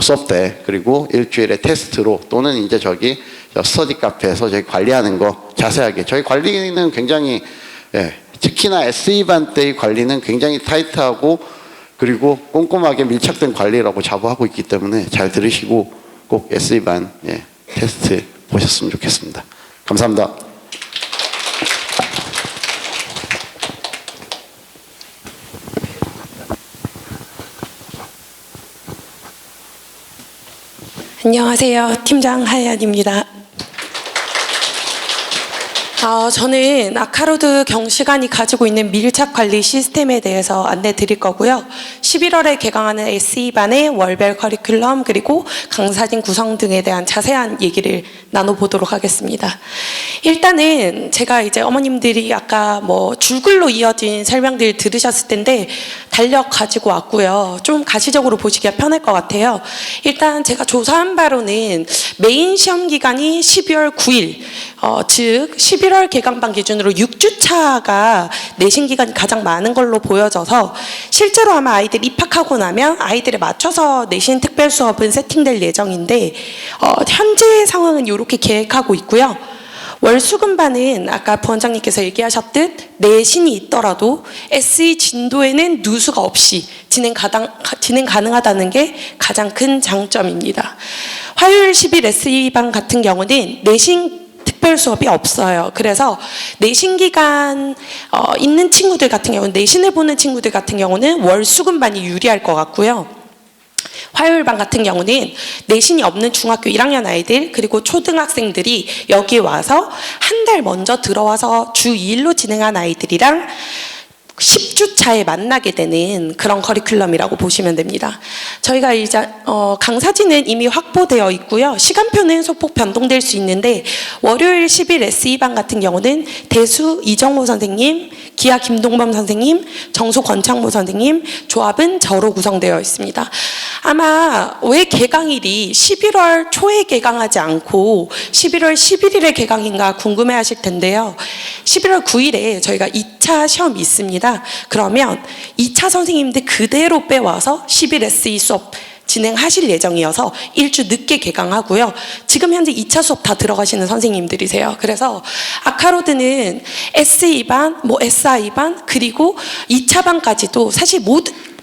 Speaker 2: 수업 때 그리고 일주일에 테스트로 또는 이제 저기 스터디 카페에서 저희 관리하는 거 자세하게 저희 관리는 굉장히 특히나 SE반 때의 관리는 굉장히 타이트하고 그리고 꼼꼼하게 밀착된 관리라고 자부하고 있기 때문에 잘 들으시고 꼭 SE반 테스트 보셨으면 좋겠습니다. 감사합니다.
Speaker 3: 안녕하세요. 팀장 하얀입니다. 저는 아카로드 경시관이 가지고 있는 밀착 관리 시스템에 대해서 안내 드릴 거고요. 11월에 개강하는 SE반의 월별 커리큘럼 그리고 강사진 구성 등에 대한 자세한 얘기를 나눠보도록 하겠습니다. 일단은 제가 이제 어머님들이 아까 뭐 줄글로 이어진 설명들 들으셨을 텐데 달력 가지고 왔고요. 좀 가시적으로 보시기가 편할 것 같아요. 일단 제가 조사한 바로는 메인 시험 기간이 12월 9일, 즉 11월 개강반 기준으로 6주차가 내신 기간이 가장 많은 걸로 보여져서 실제로 아마 아이들 입학하고 나면 아이들에 맞춰서 내신 특별 수업은 세팅될 예정인데 현재 상황은 이렇게 계획하고 있고요. 월수금반은 아까 부원장님께서 얘기하셨듯 내신이 있더라도 SE 진도에는 누수가 없이 진행 가능하다는 게 가장 큰 장점입니다. 화요일 10일 SE반 같은 경우는 내신 특별 수업이 없어요. 그래서 내신 기간 있는 친구들 같은 경우는 내신을 보는 친구들 같은 경우는 월수금반이 유리할 것 같고요. 화요일 반 같은 경우는 내신이 없는 중학교 1학년 아이들 그리고 초등학생들이 여기 와서 한 달 먼저 들어와서 주 2일로 진행한 아이들이랑 10주 차에 만나게 되는 그런 커리큘럼이라고 보시면 됩니다. 저희가 이제 강사진은 이미 확보되어 있고요. 시간표는 소폭 변동될 수 있는데 월요일 10일 SE반 같은 경우는 대수 이정모 선생님, 기아 김동범 선생님, 정수 권창모 선생님, 조합은 저로 구성되어 있습니다. 아마 왜 개강일이 11월 초에 개강하지 않고 11월 11일에 개강인가 궁금해하실 텐데요. 11월 9일에 저희가 2차 시험이 있습니다. 그러면 2차 선생님들 그대로 빼와서 10일 SE 수업 진행하실 예정이어서 일주 늦게 개강하고요. 지금 현재 2차 수업 다 들어가시는 선생님들이세요. 그래서 아카로드는 SE반, SI반 그리고 2차 반까지도 사실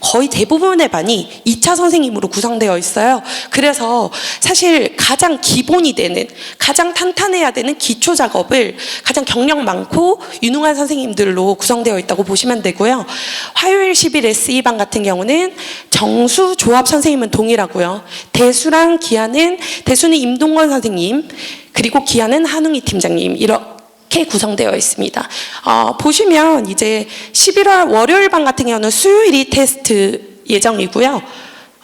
Speaker 3: 거의 대부분의 반이 2차 선생님으로 구성되어 있어요. 그래서 사실 가장 기본이 되는, 가장 탄탄해야 되는 기초 작업을 가장 경력 많고 유능한 선생님들로 구성되어 있다고 보시면 되고요. 화요일 10일 SE반 같은 경우는 정수 조합 선생님은 동일하고요. 대수랑 기아는, 대수는 임동건 선생님, 그리고 기아는 한웅희 팀장님, 이렇게 구성되어 있습니다. 보시면 이제 11월 월요일 반 같은 경우는 수요일이 테스트 예정이고요.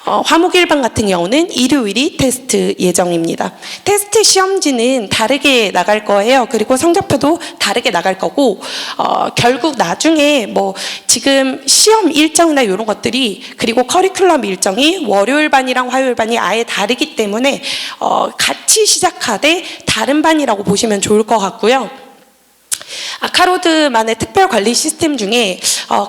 Speaker 3: 화목일 반 같은 경우는 일요일이 테스트 예정입니다. 테스트 시험지는 다르게 나갈 거예요. 그리고 성적표도 다르게 나갈 거고, 결국 나중에 뭐 지금 시험 일정이나 이런 것들이, 그리고 커리큘럼 일정이 월요일 반이랑 화요일 반이 아예 다르기 때문에 같이 시작하되 다른 반이라고 보시면 좋을 것 같고요. 아카로드만의 특별 관리 시스템 중에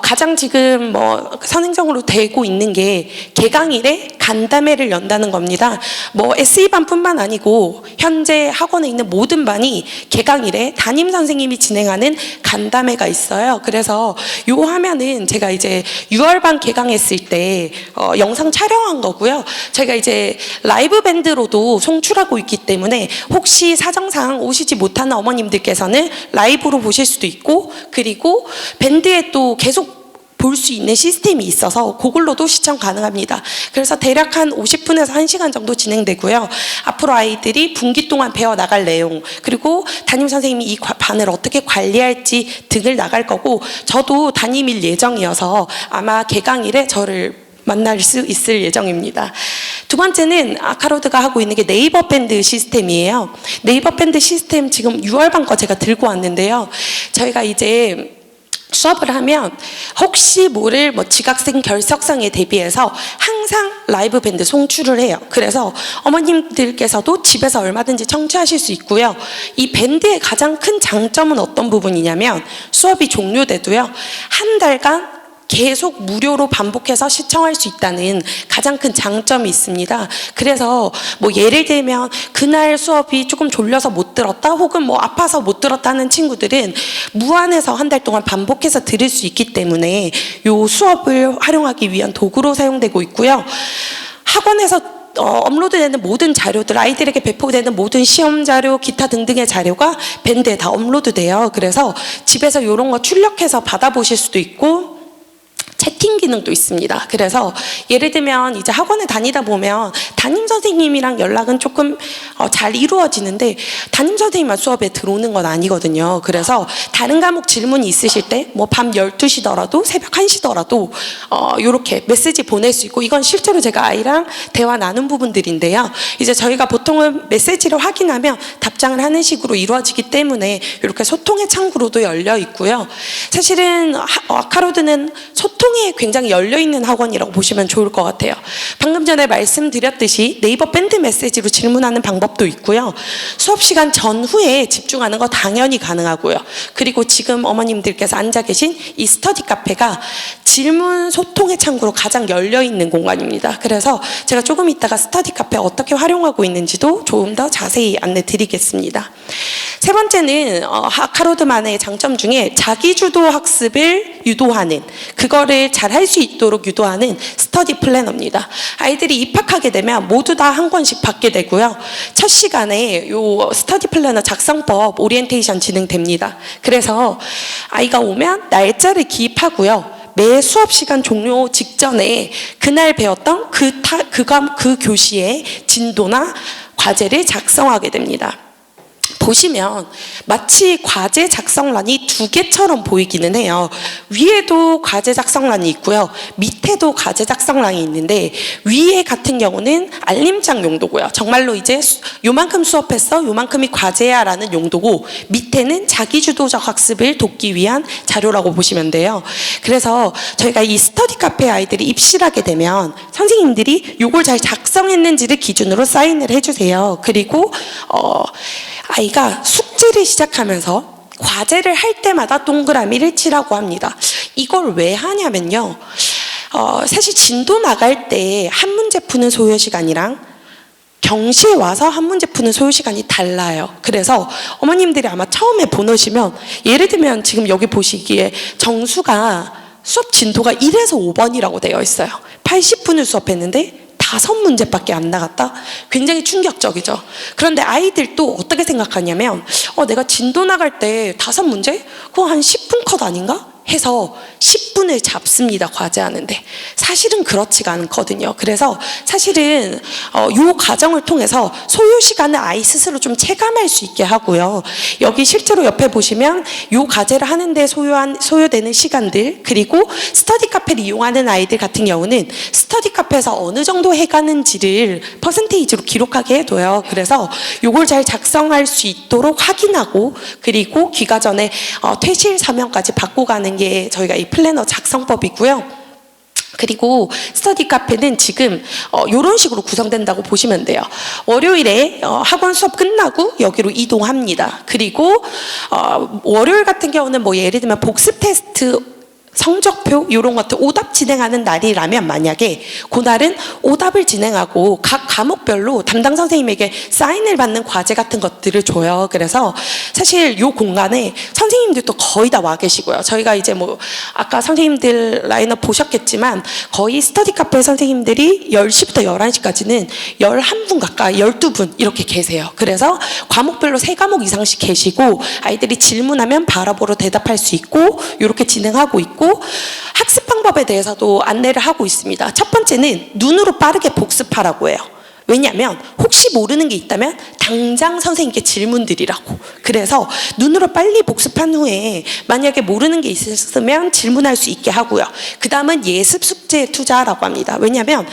Speaker 3: 가장 지금 뭐 선행적으로 되고 있는 게 개강일에 간담회를 연다는 겁니다. 뭐 SE반뿐만 아니고 현재 학원에 있는 모든 반이 개강일에 담임 선생님이 진행하는 간담회가 있어요. 그래서 요 화면은 제가 이제 6월반 개강했을 때 영상 촬영한 거고요. 제가 이제 라이브 밴드로도 송출하고 있기 때문에 혹시 사정상 오시지 못하는 어머님들께서는 라이브로 보실 수도 있고, 그리고 밴드에 또 계속 볼 수 있는 시스템이 있어서 그걸로도 시청 가능합니다. 그래서 대략 한 50분에서 1시간 정도 진행되고요. 앞으로 아이들이 분기 동안 배워나갈 내용, 그리고 담임 선생님이 이 반을 어떻게 관리할지 등을 나갈 거고, 저도 담임일 예정이어서 아마 개강일에 저를 만날 수 있을 예정입니다. 두 번째는 아카로드가 하고 있는 게 네이버 밴드 시스템이에요. 네이버 밴드 시스템 지금 6월반 거 제가 들고 왔는데요. 저희가 이제 수업을 하면 혹시 모를 뭐 지각생 결석상에 대비해서 항상 라이브 밴드 송출을 해요. 그래서 어머님들께서도 집에서 얼마든지 청취하실 수 있고요. 이 밴드의 가장 큰 장점은 어떤 부분이냐면, 수업이 종료돼도요, 한 달간 계속 무료로 반복해서 시청할 수 있다는 가장 큰 장점이 있습니다. 그래서 뭐 예를 들면 그날 수업이 조금 졸려서 못 들었다, 혹은 뭐 아파서 못 들었다는 친구들은 무한해서 한 달 동안 반복해서 들을 수 있기 때문에 요 수업을 활용하기 위한 도구로 사용되고 있고요. 학원에서 업로드되는 모든 자료들, 아이들에게 배포되는 모든 시험 자료, 기타 등등의 자료가 밴드에 다 업로드돼요. 그래서 집에서 이런 거 출력해서 받아보실 수도 있고, 채팅 기능도 있습니다. 그래서 예를 들면 이제 학원에 다니다 보면 담임 선생님이랑 연락은 조금 잘 이루어지는데 담임 선생님만 수업에 들어오는 건 아니거든요. 그래서 다른 과목 질문이 있으실 때 뭐 밤 12시더라도 새벽 1시더라도 이렇게 메시지 보낼 수 있고, 이건 실제로 제가 아이랑 대화 나눈 부분들인데요. 이제 저희가 보통은 메시지를 확인하면 답장을 하는 식으로 이루어지기 때문에 이렇게 소통의 창구로도 열려 있고요. 사실은 아카로드는 소통에 굉장히 열려있는 학원이라고 보시면 좋을 것 같아요. 방금 전에 말씀드렸듯이 네이버 밴드 메시지로 질문하는 방법도 있고요. 수업 시간 전후에 집중하는 거 당연히 가능하고요. 그리고 지금 어머님들께서 앉아 계신 이 스터디 카페가 질문 소통의 창구로 가장 열려있는 공간입니다. 그래서 제가 조금 이따가 스터디 카페 어떻게 활용하고 있는지도 조금 더 자세히 안내 드리겠습니다. 세 번째는 아카로드만의 장점 중에 자기주도 학습을 유도하는, 그거를 잘 할 수 있도록 유도하는 스터디 플래너입니다. 아이들이 입학하게 되면 모두 다 한 권씩 받게 되고요. 첫 시간에 요 스터디 플래너 작성법 오리엔테이션 진행됩니다. 그래서 아이가 오면 날짜를 기입하고요. 매 수업 시간 종료 직전에 그날 배웠던 그 교시의 진도나 과제를 작성하게 됩니다. 보시면 마치 과제 작성란이 두 개처럼 보이기는 해요. 위에도 과제 작성란이 있고요. 밑에도 과제 작성란이 있는데, 위에 같은 경우는 알림장 용도고요. 정말로 이제 요만큼 수업했어, 요만큼이 과제야 라는 용도고, 밑에는 자기주도적 학습을 돕기 위한 자료라고 보시면 돼요. 그래서 저희가 이 스터디 카페 아이들이 입실하게 되면 선생님들이 요걸 잘 작성했는지를 기준으로 사인을 해주세요. 그리고 아이가 숙제를 시작하면서 과제를 할 때마다 동그라미를 치라고 합니다. 이걸 왜 하냐면요, 사실 진도 나갈 때 한 문제 푸는 소요 시간이랑 경시에 와서 한 문제 푸는 소요 시간이 달라요. 그래서 어머님들이 아마 처음에 보내시면, 예를 들면 지금 여기 보시기에 정수가 수업 진도가 1에서 5번이라고 되어 있어요. 80분을 수업했는데 5문제밖에 안 나갔다? 굉장히 충격적이죠. 그런데 아이들도 어떻게 생각하냐면 내가 진도 나갈 때 5문제? 그거 한 10분 컷 아닌가? 해서 10분을 잡습니다. 과제하는데. 사실은 그렇지가 않거든요. 그래서 사실은 요 과정을 통해서 소요 시간을 아이 스스로 좀 체감할 수 있게 하고요. 여기 실제로 옆에 보시면 요 과제를 하는데 소요되는 시간들, 그리고 스터디 카페를 이용하는 아이들 같은 경우는 스터디 카페에서 어느 정도 해가는지를 퍼센테이지로 기록하게 해둬요. 그래서 요걸 잘 작성할 수 있도록 확인하고, 그리고 귀가 전에 퇴실 서명까지 받고 가는 게 저희가 이 플래너 작성법이고요. 그리고 스터디 카페는 지금 이런 식으로 구성된다고 보시면 돼요. 월요일에 학원 수업 끝나고 여기로 이동합니다. 그리고 월요일 같은 경우는 뭐 예를 들면 복습 테스트 성적표 이런 것들 오답 진행하는 날이라면 만약에 그날은 오답을 진행하고 각 과목별로 담당 선생님에게 사인을 받는 과제 같은 것들을 줘요. 그래서 사실 이 공간에 선생님들도 거의 다 와 계시고요. 저희가 이제 뭐 아까 선생님들 라인업 보셨겠지만 거의 스터디 카페 선생님들이 10시부터 11시까지는 11분 가까이 12분 이렇게 계세요. 그래서 과목별로 3과목 이상씩 계시고 아이들이 질문하면 바로바로 대답할 수 있고 이렇게 진행하고 있고, 학습 방법에 대해서도 안내를 하고 있습니다. 첫 번째는 눈으로 빠르게 복습하라고 해요. 왜냐하면 혹시 모르는 게 있다면 당장 선생님께 질문 드리라고. 그래서 눈으로 빨리 복습한 후에 만약에 모르는 게 있으면 질문할 수 있게 하고요. 그 다음은 예습 숙제에 투자하라고 합니다. 왜냐하면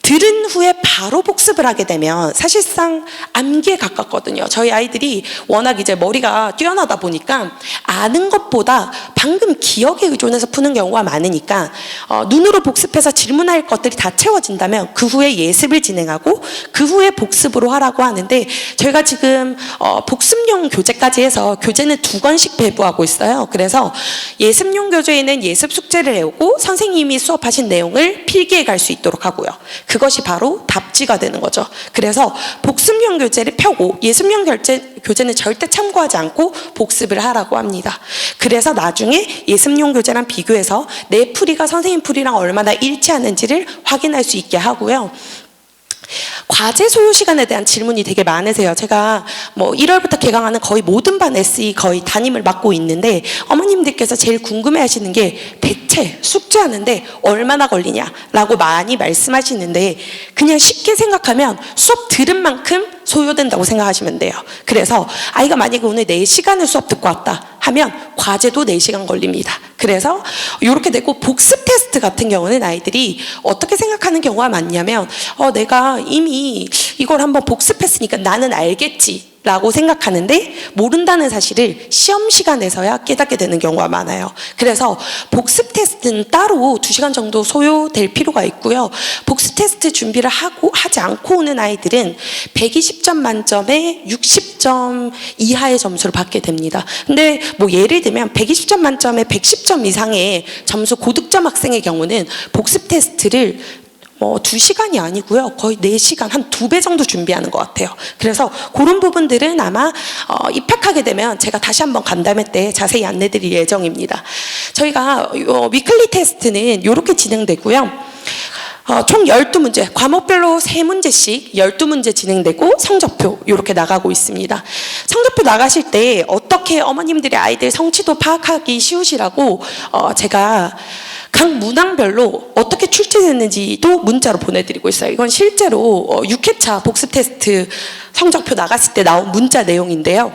Speaker 3: 들은 후에 바로 복습을 하게 되면 사실상 암기에 가깝거든요. 저희 아이들이 워낙 이제 머리가 뛰어나다 보니까 아는 것보다 방금 기억에 의존해서 푸는 경우가 많으니까 눈으로 복습해서 질문할 것들이 다 채워진다면 그 후에 예습을 진행하고 그 후에 복습으로 하라고 하는데, 저희가 지금 복습용 교재까지 해서 교재는 2권씩 배부하고 있어요. 그래서 예습용 교재에는 예습 숙제를 해오고 선생님이 수업하신 내용을 필기해 갈 수 있도록 하고요. 그것이 바로 답지가 되는 거죠. 그래서 복습용 교재를 펴고 예습용 교재는 절대 참고하지 않고 복습을 하라고 합니다. 그래서 나중에 예습용 교재랑 비교해서 내 풀이가 선생님 풀이랑 얼마나 일치하는지를 확인할 수 있게 하고요. 과제 소요 시간에 대한 질문이 되게 많으세요. 제가 뭐 1월부터 개강하는 거의 모든 반 SE 거의 담임을 맡고 있는데 어머님들께서 제일 궁금해 하시는 게 대체 숙제하는데 얼마나 걸리냐라고 많이 말씀하시는데, 그냥 쉽게 생각하면 수업 들은 만큼 소요된다고 생각하시면 돼요. 그래서 아이가 만약에 오늘 4시간을 수업 듣고 왔다 하면 과제도 4시간 걸립니다. 그래서 이렇게 되고, 복습 테스트 같은 경우는 아이들이 어떻게 생각하는 경우가 많냐면 내가 이미 이걸 한번 복습했으니까 나는 알겠지 라고 생각하는데 모른다는 사실을 시험 시간에서야 깨닫게 되는 경우가 많아요. 그래서 복습 테스트는 따로 2시간 정도 소요될 필요가 있고요. 복습 테스트 준비를 하지 않고 오는 아이들은 120점 만점에 60점 이하의 점수를 받게 됩니다. 근데 뭐 예를 들면 120점 만점에 110점 이상의 점수 고득점 학생의 경우는 복습 테스트를 2시간이 아니고요. 거의 4시간, 한 2배 정도 준비하는 것 같아요. 그래서 그런 부분들은 아마 입학하게 되면 제가 다시 한번 간담회 때 자세히 안내드릴 예정입니다. 저희가 위클리 테스트는 이렇게 진행되고요. 총 12문제, 과목별로 3문제씩 12문제 진행되고 성적표 이렇게 나가고 있습니다. 성적표 나가실 때 어떻게 어머님들의 아이들 성취도 파악하기 쉬우시라고 제가 각 문항별로 어떻게 출제됐는지도 문자로 보내드리고 있어요. 이건 실제로 6회차 복습 테스트 성적표 나갔을 때 나온 문자 내용인데요.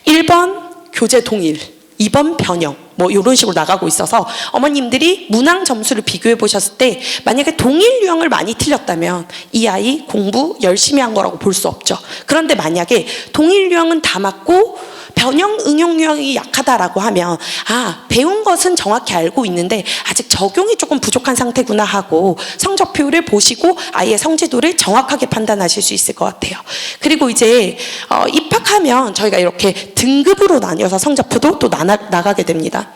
Speaker 3: 1번 교재 동일, 2번 변형, 뭐 이런 식으로 나가고 있어서 어머님들이 문항 점수를 비교해 보셨을 때 만약에 동일 유형을 많이 틀렸다면 이 아이 공부 열심히 한 거라고 볼 수 없죠. 그런데 만약에 동일 유형은 다 맞고 변형, 응용 유형이 약하다라고 하면 배운 것은 정확히 알고 있는데 아직 적용이 조금 부족한 상태구나 하고 성적표를 보시고 아이의 성취도를 정확하게 판단하실 수 있을 것 같아요. 그리고 이제 입학하면 저희가 이렇게 등급으로 나뉘어서 성적표도 또 나가게 됩니다.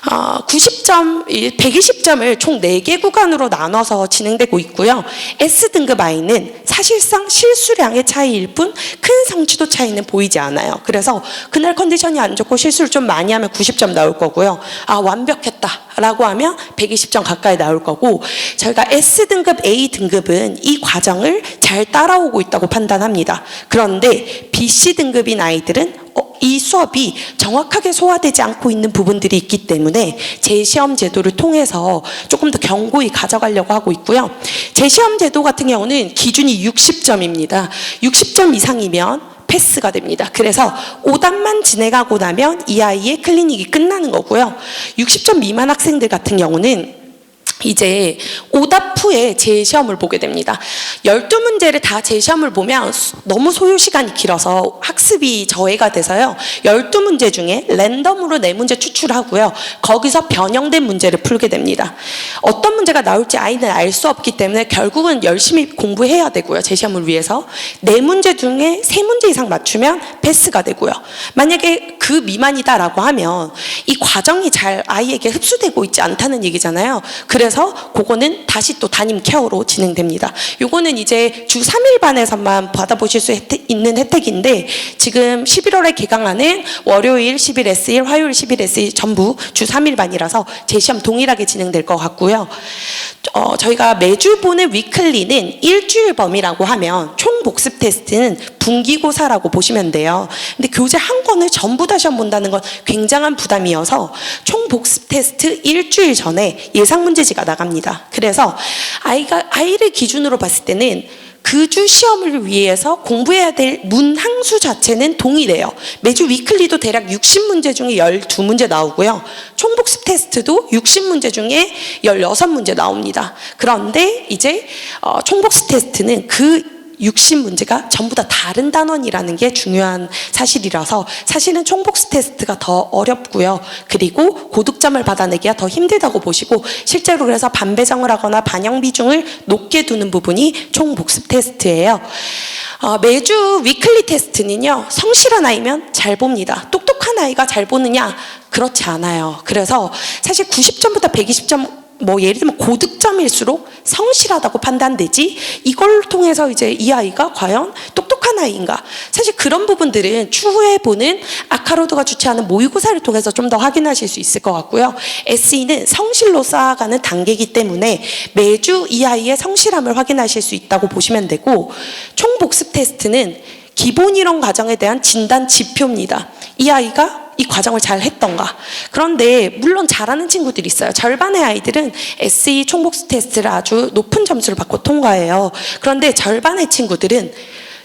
Speaker 3: 90점, 120점을 총 4개 구간으로 나눠서 진행되고 있고요. S등급 I는 사실상 실수량의 차이일 뿐 큰 성취도 차이는 보이지 않아요. 그래서 그날 컨디션이 안 좋고 실수를 좀 많이 하면 90점 나올 거고요. 완벽했다라고 하면 120점 가까이 나올 거고, 저희가 S등급 A등급은 이 과정을 잘 따라오고 있다고 판단합니다. 그런데 BC등급인 아이들은 이 수업이 정확하게 소화되지 않고 있는 부분들이 있기 때문에 재시험 제도를 통해서 조금 더 견고히 가져가려고 하고 있고요. 재시험 제도 같은 경우는 기준이 60점입니다. 60점 이상이면 패스가 됩니다. 그래서 5단만 진행하고 나면 이 아이의 클리닉이 끝나는 거고요. 60점 미만 학생들 같은 경우는 이제 오답 후에 재시험을 보게 됩니다. 12문제를 다 재시험을 보면 너무 소요 시간이 길어서 학습이 저해가 돼서요. 12문제 중에 랜덤으로 4문제 추출하고요. 거기서 변형된 문제를 풀게 됩니다. 어떤 문제가 나올지 아이는 알 수 없기 때문에 결국은 열심히 공부해야 되고요. 재시험을 위해서. 4문제 중에 3문제 이상 맞추면 패스가 되고요. 만약에 그 미만이다라고 하면 이 과정이 잘 아이에게 흡수되고 있지 않다는 얘기잖아요. 그래서 그거는 다시 또 담임 케어로 진행됩니다. 요거는 이제 주 3일 반에서만 받아보실 수 있는 혜택인데, 지금 11월에 개강하는 월요일 10일 S1, 화요일 10일 S1 전부 주 3일 반이라서 재시험 동일하게 진행될 것 같고요. 저희가 매주 보는 위클리는 일주일 범위라고 하면 총 복습 테스트는 분기고사라고 보시면 돼요. 근데 교재 한 권을 전부 다 시험 본다는 건 굉장한 부담이어서 총 복습 테스트 일주일 전에 예상 문제지가 나갑니다. 그래서 아이를 기준으로 봤을 때는 그 주 시험을 위해서 공부해야 될 문항수 자체는 동일해요. 매주 위클리도 대략 60문제 중에 12문제 나오고요. 총복습 테스트도 60문제 중에 16문제 나옵니다. 그런데 이제 총복습 테스트는 그 60문제가 전부 다 다른 단원이라는 게 중요한 사실이라서 사실은 총복습 테스트가 더 어렵고요. 그리고 고득점을 받아내기가 더 힘들다고 보시고, 실제로 그래서 반배정을 하거나 반영 비중을 높게 두는 부분이 총복습 테스트예요. 매주 위클리 테스트는요, 성실한 아이면 잘 봅니다. 똑똑한 아이가 잘 보느냐? 그렇지 않아요. 그래서 사실 90점부터 120점 예를 들면 고득점일수록 성실하다고 판단되지, 이걸 통해서 이제 이 아이가 과연 똑똑한 아이인가, 사실 그런 부분들은 추후에 보는 아카로드가 주최하는 모의고사를 통해서 좀 더 확인하실 수 있을 것 같고요. SE는 성실로 쌓아가는 단계이기 때문에 매주 이 아이의 성실함을 확인하실 수 있다고 보시면 되고, 총복습 테스트는 기본 이론 과정에 대한 진단 지표입니다. 이 아이가 이 과정을 잘 했던가. 그런데 물론 잘하는 친구들이 있어요. 절반의 아이들은 SE 총복습 테스트를 아주 높은 점수를 받고 통과해요. 그런데 절반의 친구들은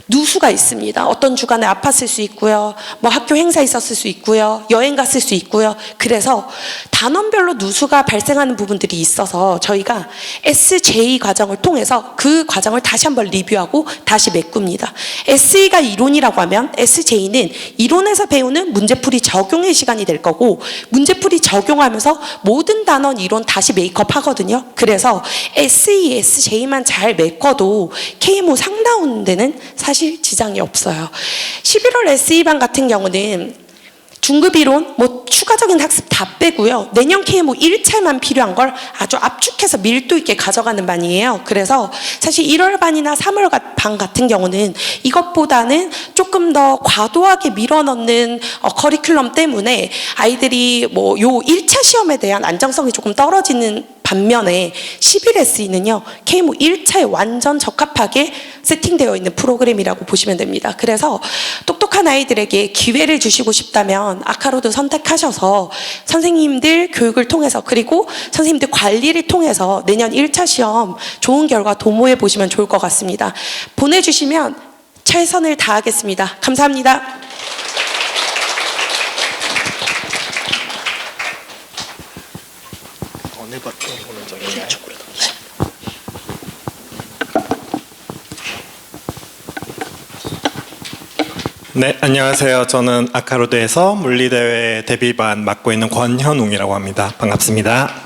Speaker 3: 누수가 있습니다. 어떤 주간에 아팠을 수 있고요. 학교 행사 있었을 수 있고요. 여행 갔을 수 있고요. 그래서 단원별로 누수가 발생하는 부분들이 있어서 저희가 SJ 과정을 통해서 그 과정을 다시 한번 리뷰하고 다시 메꿉니다. SE가 이론이라고 하면 SJ는 이론에서 배우는 문제풀이 적용의 시간이 될 거고, 문제풀이 적용하면서 모든 단원 이론 다시 메이크업 하거든요. 그래서 SE, SJ만 잘 메꿔도 KMO 상 나오는 데는 사실 지장이 없어요. 11월 SE반 같은 경우는 중급 이론, 추가적인 학습 다 빼고요. 내년 KMO 1차만 필요한 걸 아주 압축해서 밀도 있게 가져가는 반이에요. 그래서 사실 1월 반이나 3월 반 같은 경우는 이것보다는 조금 더 과도하게 밀어넣는 커리큘럼 때문에 아이들이 요 1차 시험에 대한 안정성이 조금 떨어지는 반면에 11SE는요, KMO 1차에 완전 적합하게 세팅되어 있는 프로그램이라고 보시면 됩니다. 그래서 똑똑한 아이들에게 기회를 주시고 싶다면 아카로드 선택하셔서 선생님들 교육을 통해서, 그리고 선생님들 관리를 통해서 내년 1차 시험 좋은 결과 도모해 보시면 좋을 것 같습니다. 보내주시면 최선을 다하겠습니다. 감사합니다.
Speaker 4: 네, 안녕하세요. 저는 아카로드에서 물리대회 데뷔반 맡고 있는 권현웅이라고 합니다. 반갑습니다.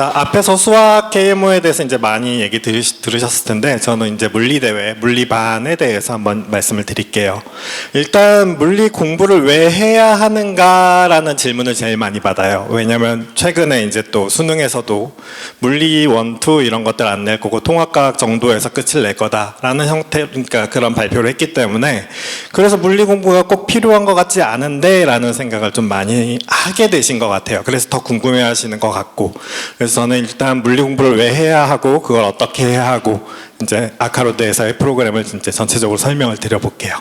Speaker 4: 앞에서 수학 KMO에 대해서 이제 많이 얘기 들으셨을 텐데 저는 이제 물리대회, 물리반에 대해서 한번 말씀을 드릴게요. 일단 물리 공부를 왜 해야 하는가라는 질문을 제일 많이 받아요. 왜냐하면 최근에 이제 또 수능에서도 물리 1, 2 이런 것들 안 낼 거고 통합과학 정도에서 끝을 낼 거다라는 형태, 그러니까 그런 발표를 했기 때문에 그래서 물리 공부가 꼭 필요한 것 같지 않은데라는 생각을 좀 많이 하게 되신 것 같아요. 그래서 더 궁금해하시는 것 같고. 그래서 저는 일단 물리 공부를 왜 해야 하고 그걸 어떻게 해야 하고 이제 아카로드에서의 프로그램을 이제 전체적으로 설명을 드려볼게요.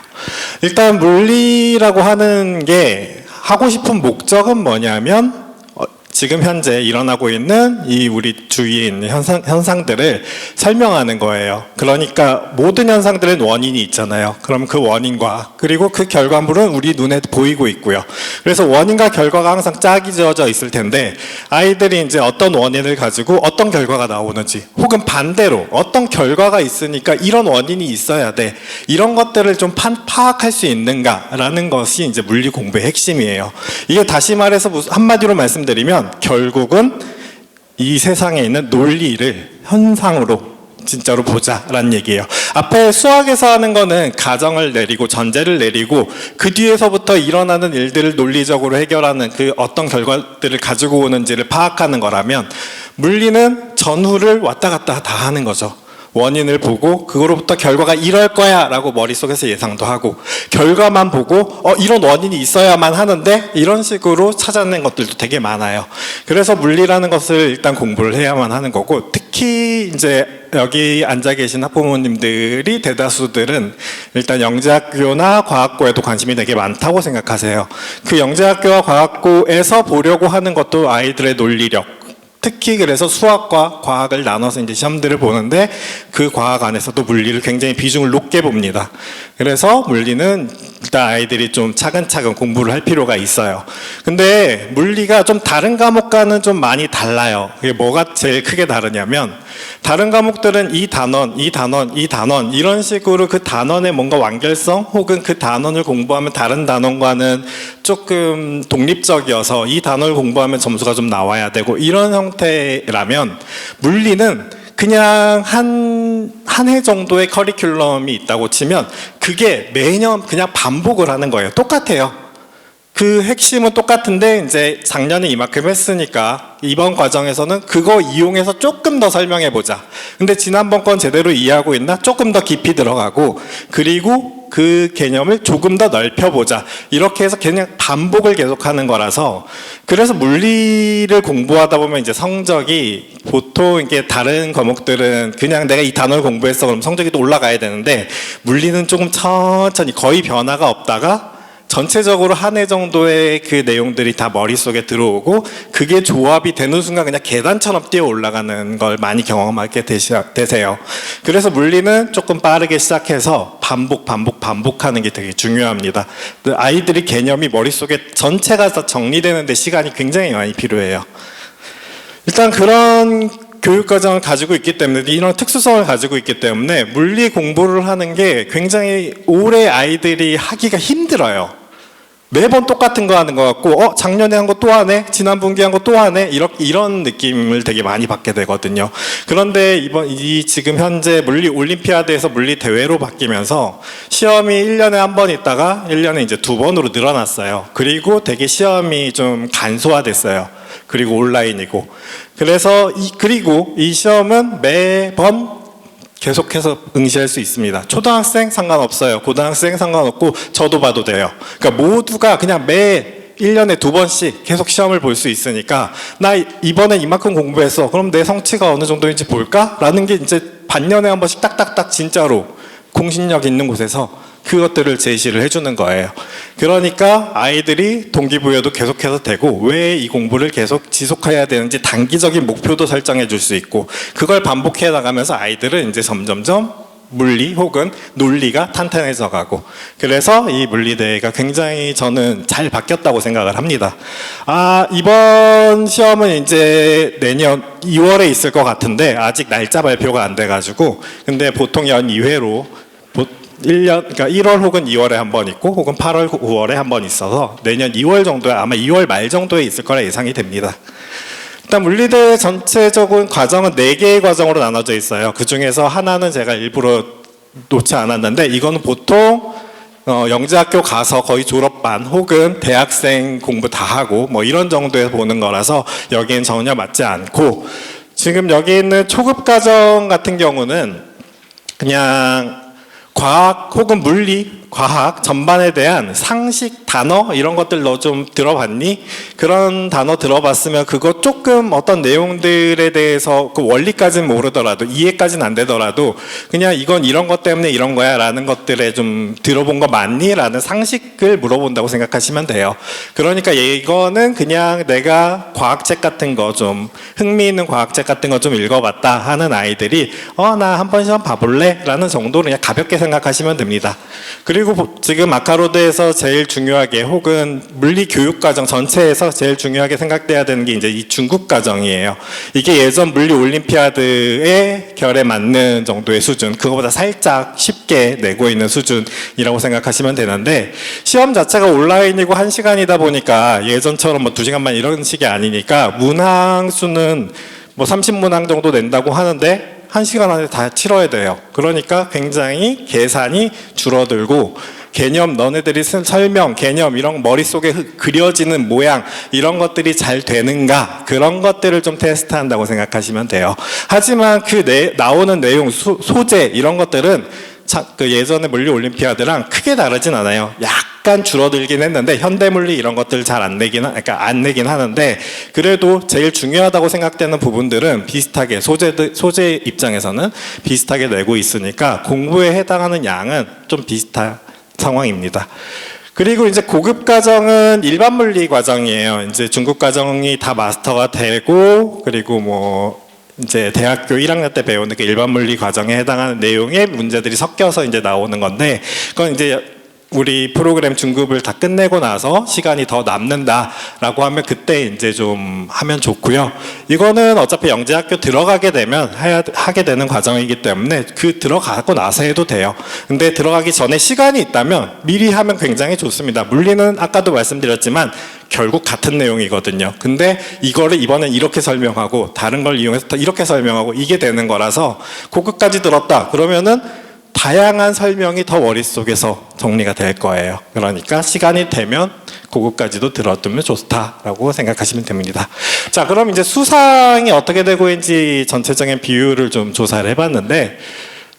Speaker 4: 일단 물리라고 하는 게 하고 싶은 목적은 뭐냐면 지금 현재 일어나고 있는 이 우리 주위에 있는 현상들을 설명하는 거예요. 그러니까 모든 현상들은 원인이 있잖아요. 그럼 그 원인과 그리고 그 결과물은 우리 눈에 보이고 있고요. 그래서 원인과 결과가 항상 짝이 지어져 있을 텐데 아이들이 이제 어떤 원인을 가지고 어떤 결과가 나오는지 혹은 반대로 어떤 결과가 있으니까 이런 원인이 있어야 돼. 이런 것들을 좀 파악할 수 있는가라는 것이 이제 물리 공부의 핵심이에요. 이게 다시 말해서 한마디로 말씀드리면 결국은 이 세상에 있는 논리를 현상으로 진짜로 보자라는 얘기예요. 앞에 수학에서 하는 거는 가정을 내리고 전제를 내리고 그 뒤에서부터 일어나는 일들을 논리적으로 해결하는 그 어떤 결과들을 가지고 오는지를 파악하는 거라면 물리는 전후를 왔다 갔다 다 하는 거죠. 원인을 보고 그거로부터 결과가 이럴 거야 라고 머릿속에서 예상도 하고 결과만 보고 이런 원인이 있어야만 하는데 이런 식으로 찾아낸 것들도 되게 많아요. 그래서 물리라는 것을 일단 공부를 해야만 하는 거고 특히 이제 여기 앉아 계신 학부모님들이 대다수들은 일단 영재학교나 과학고에도 관심이 되게 많다고 생각하세요. 그 영재학교와 과학고에서 보려고 하는 것도 아이들의 논리력 특히 그래서 수학과 과학을 나눠서 이제 시험들을 보는데 그 과학 안에서도 물리를 굉장히 비중을 높게 봅니다. 그래서 물리는 일단 아이들이 좀 차근차근 공부를 할 필요가 있어요. 근데 물리가 좀 다른 과목과는 좀 많이 달라요. 그게 뭐가 제일 크게 다르냐면 다른 과목들은 이 단원 이런 식으로 그 단원의 뭔가 완결성 혹은 그 단원을 공부하면 다른 단원과는 조금 독립적이어서 이 단원을 공부하면 점수가 좀 나와야 되고 이런 형태라면 물리는 그냥 한 해 정도의 커리큘럼이 있다고 치면 그게 매년 그냥 반복을 하는 거예요. 똑같아요. 그 핵심은 똑같은데 이제 작년에 이만큼 했으니까 이번 과정에서는 그거 이용해서 조금 더 설명해 보자. 근데 지난번 건 제대로 이해하고 있나? 조금 더 깊이 들어가고 그리고 그 개념을 조금 더 넓혀보자. 이렇게 해서 그냥 반복을 계속하는 거라서 그래서 물리를 공부하다 보면 이제 성적이 보통 이게 다른 과목들은 그냥 내가 이 단어를 공부했어 그럼 성적이 또 올라가야 되는데 물리는 조금 천천히 거의 변화가 없다가 전체적으로 한 해 정도의 그 내용들이 다 머릿속에 들어오고 그게 조합이 되는 순간 그냥 계단처럼 뛰어 올라가는 걸 많이 경험하게 되세요. 그래서 물리는 조금 빠르게 시작해서 반복하는 게 되게 중요합니다. 아이들이 개념이 머릿속에 전체가 다 정리되는데 시간이 굉장히 많이 필요해요. 일단 그런 교육과정을 가지고 있기 때문에 이런 특수성을 가지고 있기 때문에 물리 공부를 하는 게 굉장히 오래 아이들이 하기가 힘들어요. 매번 똑같은 거 하는 것 같고 작년에 한 거 또 하네 지난 분기에 한 거 또 하네 이런 느낌을 되게 많이 받게 되거든요. 그런데 이 지금 현재 물리 올림피아드에서 물리 대회로 바뀌면서 시험이 1년에 한 번 있다가 1년에 이제 2번으로 늘어났어요. 그리고 되게 시험이 좀 간소화됐어요. 그리고 온라인이고 그래서 그리고 이 시험은 매번 계속해서 응시할 수 있습니다. 초등학생 상관없어요. 고등학생 상관없고 저도 봐도 돼요. 그러니까 모두가 그냥 매 1년에 2번씩 계속 시험을 볼 수 있으니까 나 이번에 이만큼 공부했어. 그럼 내 성취가 어느 정도인지 볼까? 라는 게 이제 반년에 한 번씩 딱딱딱 진짜로 공신력 있는 곳에서 그것들을 제시를 해주는 거예요. 그러니까 아이들이 동기부여도 계속해서 되고 왜 이 공부를 계속 지속해야 되는지 단기적인 목표도 설정해 줄 수 있고 그걸 반복해 나가면서 아이들은 이제 점점점 물리 혹은 논리가 탄탄해져 가고 그래서 이 물리대회가 굉장히 저는 잘 바뀌었다고 생각을 합니다. 이번 시험은 이제 내년 2월에 있을 것 같은데 아직 날짜 발표가 안 돼가지고 근데 보통 연 2회로 1년, 그러니까 1월 혹은 2월에 한 번 있고 혹은 8월, 9월에 한 번 있어서 내년 2월 정도에 아마 2월 말 정도에 있을 거라 예상이 됩니다. 일단 물리대 전체적인 과정은 4개의 과정으로 나눠져 있어요. 그 중에서 하나는 제가 일부러 놓지 않았는데 이거는 보통 영재학교 가서 거의 졸업반 혹은 대학생 공부 다 하고 뭐 이런 정도에서 보는 거라서 여기엔 전혀 맞지 않고, 지금 여기 있는 초급 과정 같은 경우는 그냥 과학 혹은 물리, 과학 전반에 대한 상식, 단어 이런 것들 너 좀 들어봤니? 그런 단어 들어봤으면 그거 조금 어떤 내용들에 대해서 그 원리까지는 모르더라도 이해까지는 안 되더라도 그냥 이건 이런 것 때문에 이런 거야 라는 것들에 좀 들어본 거 맞니? 라는 상식을 물어본다고 생각하시면 돼요. 그러니까 이거는 그냥 내가 과학책 같은 거 좀 흥미있는 과학책 같은 거 좀 읽어봤다 하는 아이들이 나 한번 시험 봐볼래? 라는 정도로 그냥 가볍게 생각하시면 됩니다. 그리고 지금 아카로드에서 제일 중요하게 혹은 물리 교육 과정 전체에서 제일 중요하게 생각돼야 되는 게 이제 이 중급 과정이에요. 이게 예전 물리 올림피아드의 결에 맞는 정도의 수준, 그거보다 살짝 쉽게 내고 있는 수준이라고 생각하시면 되는데, 시험 자체가 온라인이고 1시간이다 보니까 예전처럼 뭐 2시간만 이런 식이 아니니까 문항 수는 뭐 30문항 정도 낸다고 하는데 1시간 안에 다 치러야 돼요. 그러니까 굉장히 계산이 줄어들고 개념, 너네들이 쓴 설명, 개념 이런 머릿속에 그려지는 모양 이런 것들이 잘 되는가, 그런 것들을 좀 테스트한다고 생각하시면 돼요. 하지만 그 나오는 내용, 소재 이런 것들은 그 예전에 물리 올림피아드랑 크게 다르진 않아요. 약간 줄어들긴 했는데 현대물리 이런 것들 잘 안 내긴 하는데, 그래도 제일 중요하다고 생각되는 부분들은 비슷하게 소재 입장에서는 비슷하게 내고 있으니까 공부에 해당하는 양은 좀 비슷한 상황입니다. 그리고 이제 고급 과정은 일반 물리 과정이에요. 이제 중급 과정이 다 마스터가 되고, 그리고 뭐 이제 대학교 1학년 때 배우는 그 일반 물리 과정에 해당하는 내용의 문제들이 섞여서 이제 나오는 건데, 그건 이제 우리 프로그램 중급을 다 끝내고 나서 시간이 더 남는다라고 하면 그때 이제 좀 하면 좋고요. 이거는 어차피 영재학교 들어가게 되면 하게 되는 과정이기 때문에 그 들어가고 나서 해도 돼요. 근데 들어가기 전에 시간이 있다면 미리 하면 굉장히 좋습니다. 물리는 아까도 말씀드렸지만 결국 같은 내용이거든요. 근데 이거를 이번엔 이렇게 설명하고 다른 걸 이용해서 이렇게 설명하고 이게 되는 거라서 고급까지 들었다 그러면은 다양한 설명이 더 머릿속에서 정리가 될 거예요. 그러니까 시간이 되면 그거까지도 들어두면 좋다라고 생각하시면 됩니다. 자, 그럼 이제 수상이 어떻게 되고 있는지 전체적인 비율을 좀 조사를 해봤는데,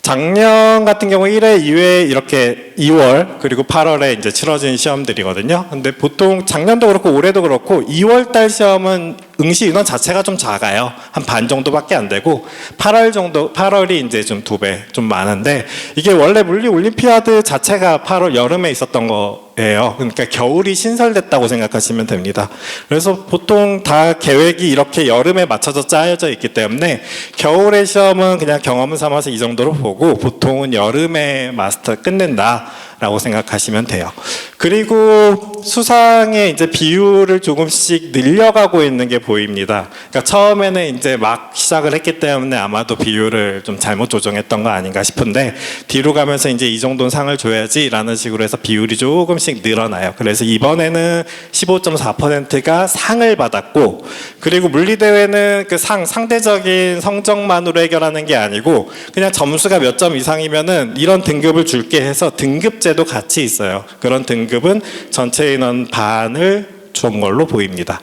Speaker 4: 작년 같은 경우 1회, 2회 이렇게 2월 그리고 8월에 이제 치러진 시험들이거든요. 근데 보통 작년도 그렇고 올해도 그렇고 2월 달 시험은 응시 인원 자체가 좀 작아요. 한 반 정도밖에 안 되고 8월이 이제 좀 2배 좀 많은데, 이게 원래 물리 올림피아드 자체가 8월 여름에 있었던 거예요. 그러니까 겨울이 신설됐다고 생각하시면 됩니다. 그래서 보통 다 계획이 이렇게 여름에 맞춰서 짜여져 있기 때문에 겨울의 시험은 그냥 경험 삼아서 이 정도로 보고 보통은 여름에 마스터 끝낸다라고 생각하시면 돼요. 그리고 수상의 이제 비율을 조금씩 늘려가고 있는 게 보입니다. 그러니까 처음에는 이제 막 시작을 했기 때문에 아마도 비율을 좀 잘못 조정했던 거 아닌가 싶은데, 뒤로 가면서 이제 이 정도는 상을 줘야지라는 식으로 해서 비율이 조금씩 늘어나요. 그래서 이번에는 15.4%가 상을 받았고, 그리고 물리대회는 그 상대적인 성적만으로 해결하는 게 아니고 그냥 점수가 몇 점 이상이면은 이런 등급을 줄게 해서 등급제도 같이 있어요. 그런 등급은 전체 인원 반을 준 걸로 보입니다.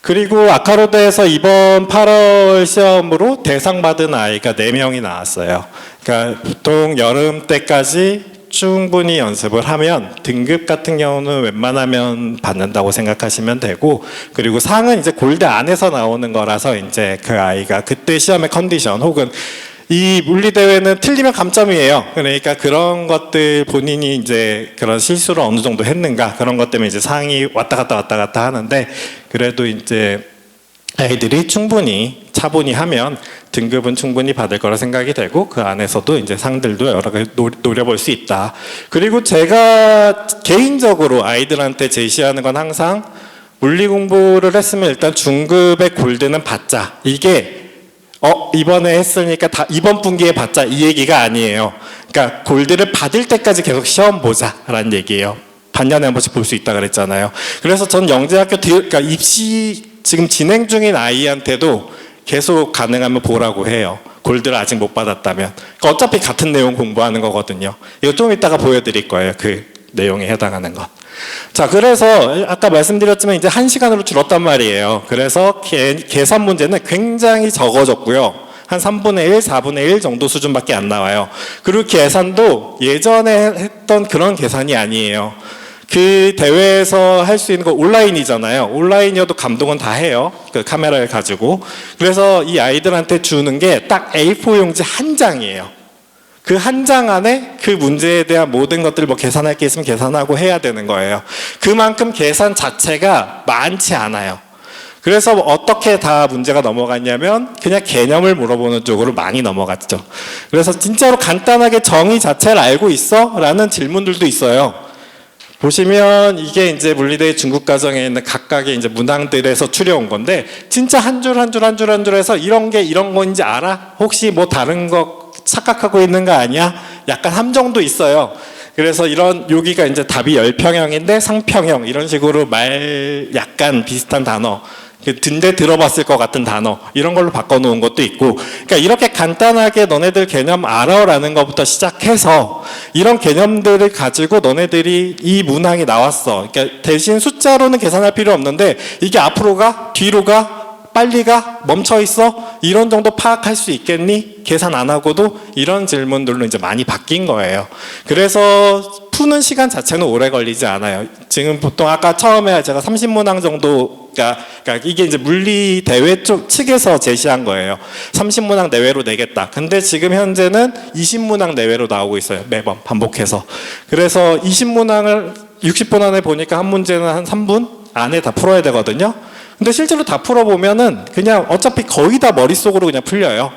Speaker 4: 그리고 아카로드에서 이번 8월 시험으로 대상 받은 아이가 4명이 나왔어요. 그러니까 보통 여름 때까지 충분히 연습을 하면 등급 같은 경우는 웬만하면 받는다고 생각하시면 되고, 그리고 상은 이제 골드 안에서 나오는 거라서 이제 그 아이가 그때 시험의 컨디션 혹은 이 물리대회는 틀리면 감점이에요. 그러니까 그런 것들 본인이 이제 그런 실수를 어느 정도 했는가 그런 것 때문에 이제 상이 왔다 갔다 하는데, 그래도 이제 아이들이 충분히 차분히 하면 등급은 충분히 받을 거라 생각이 되고 그 안에서도 이제 상들도 여러 가지 노려볼 수 있다. 그리고 제가 개인적으로 아이들한테 제시하는 건 항상 물리 공부를 했으면 일단 중급의 골드는 받자. 이게 이번에 했으니까 다 이번 분기에 받자 이 얘기가 아니에요. 그러니까 골드를 받을 때까지 계속 시험 보자라는 얘기예요. 반년에 한 번씩 볼 수 있다 그랬잖아요. 그래서 전 영재학교 그러니까 입시 지금 진행 중인 아이한테도 계속 가능하면 보라고 해요. 골드를 아직 못 받았다면. 그러니까 어차피 같은 내용 공부하는 거거든요. 이거 좀 이따가 보여드릴 거예요. 그 내용에 해당하는 것. 자, 그래서 아까 말씀드렸지만 이제 1시간으로 줄었단 말이에요. 그래서 계산 문제는 굉장히 적어졌고요. 한 3분의 1, 4분의 1 정도 수준밖에 안 나와요. 그리고 계산도 예전에 했던 그런 계산이 아니에요. 그 대회에서 할 수 있는 거 온라인이잖아요. 온라인이어도 감독은 다 해요. 그 카메라를 가지고. 그래서 이 아이들한테 주는 게 딱 A4 용지 한 장이에요. 그 한 장 안에 그 문제에 대한 모든 것들을 뭐 계산할 게 있으면 계산하고 해야 되는 거예요. 그만큼 계산 자체가 많지 않아요. 그래서 어떻게 다 문제가 넘어갔냐면 그냥 개념을 물어보는 쪽으로 많이 넘어갔죠. 그래서 진짜로 간단하게 정의 자체를 알고 있어? 라는 질문들도 있어요. 보시면 이게 이제 물리대 중국 과정에 있는 각각의 이제 문항들에서 추려온 건데 진짜 한 줄 한 줄 한 줄 한 줄 해서 이런 게 이런 건지 알아? 혹시 뭐 다른 거 착각하고 있는 거 아니야? 약간 함정도 있어요. 그래서 이런 여기가 이제 답이 열평형인데 상평형 이런 식으로 말 약간 비슷한 단어 근데 들어봤을 것 같은 단어 이런 걸로 바꿔놓은 것도 있고 그러니까 이렇게 간단하게 너네들 개념 알아라는 것부터 시작해서 이런 개념들을 가지고 너네들이 이 문항이 나왔어 그러니까 대신 숫자로는 계산할 필요 없는데 이게 앞으로 가? 뒤로 가? 빨리 가? 멈춰 있어? 이런 정도 파악할 수 있겠니? 계산 안 하고도 이런 질문들로 이제 많이 바뀐 거예요. 그래서 푸는 시간 자체는 오래 걸리지 않아요. 지금 보통 아까 처음에 제가 30문항 정도 그러니까 이게 이제 물리 대회 쪽 측에서 제시한 거예요. 30문항 내외로 내겠다. 근데 지금 현재는 20문항 내외로 나오고 있어요. 매번 반복해서. 그래서 20문항을 60분 안에 보니까 한 문제는 한 3분 안에 다 풀어야 되거든요. 근데 실제로 다 풀어보면은 그냥 어차피 거의 다 머릿속으로 그냥 풀려요.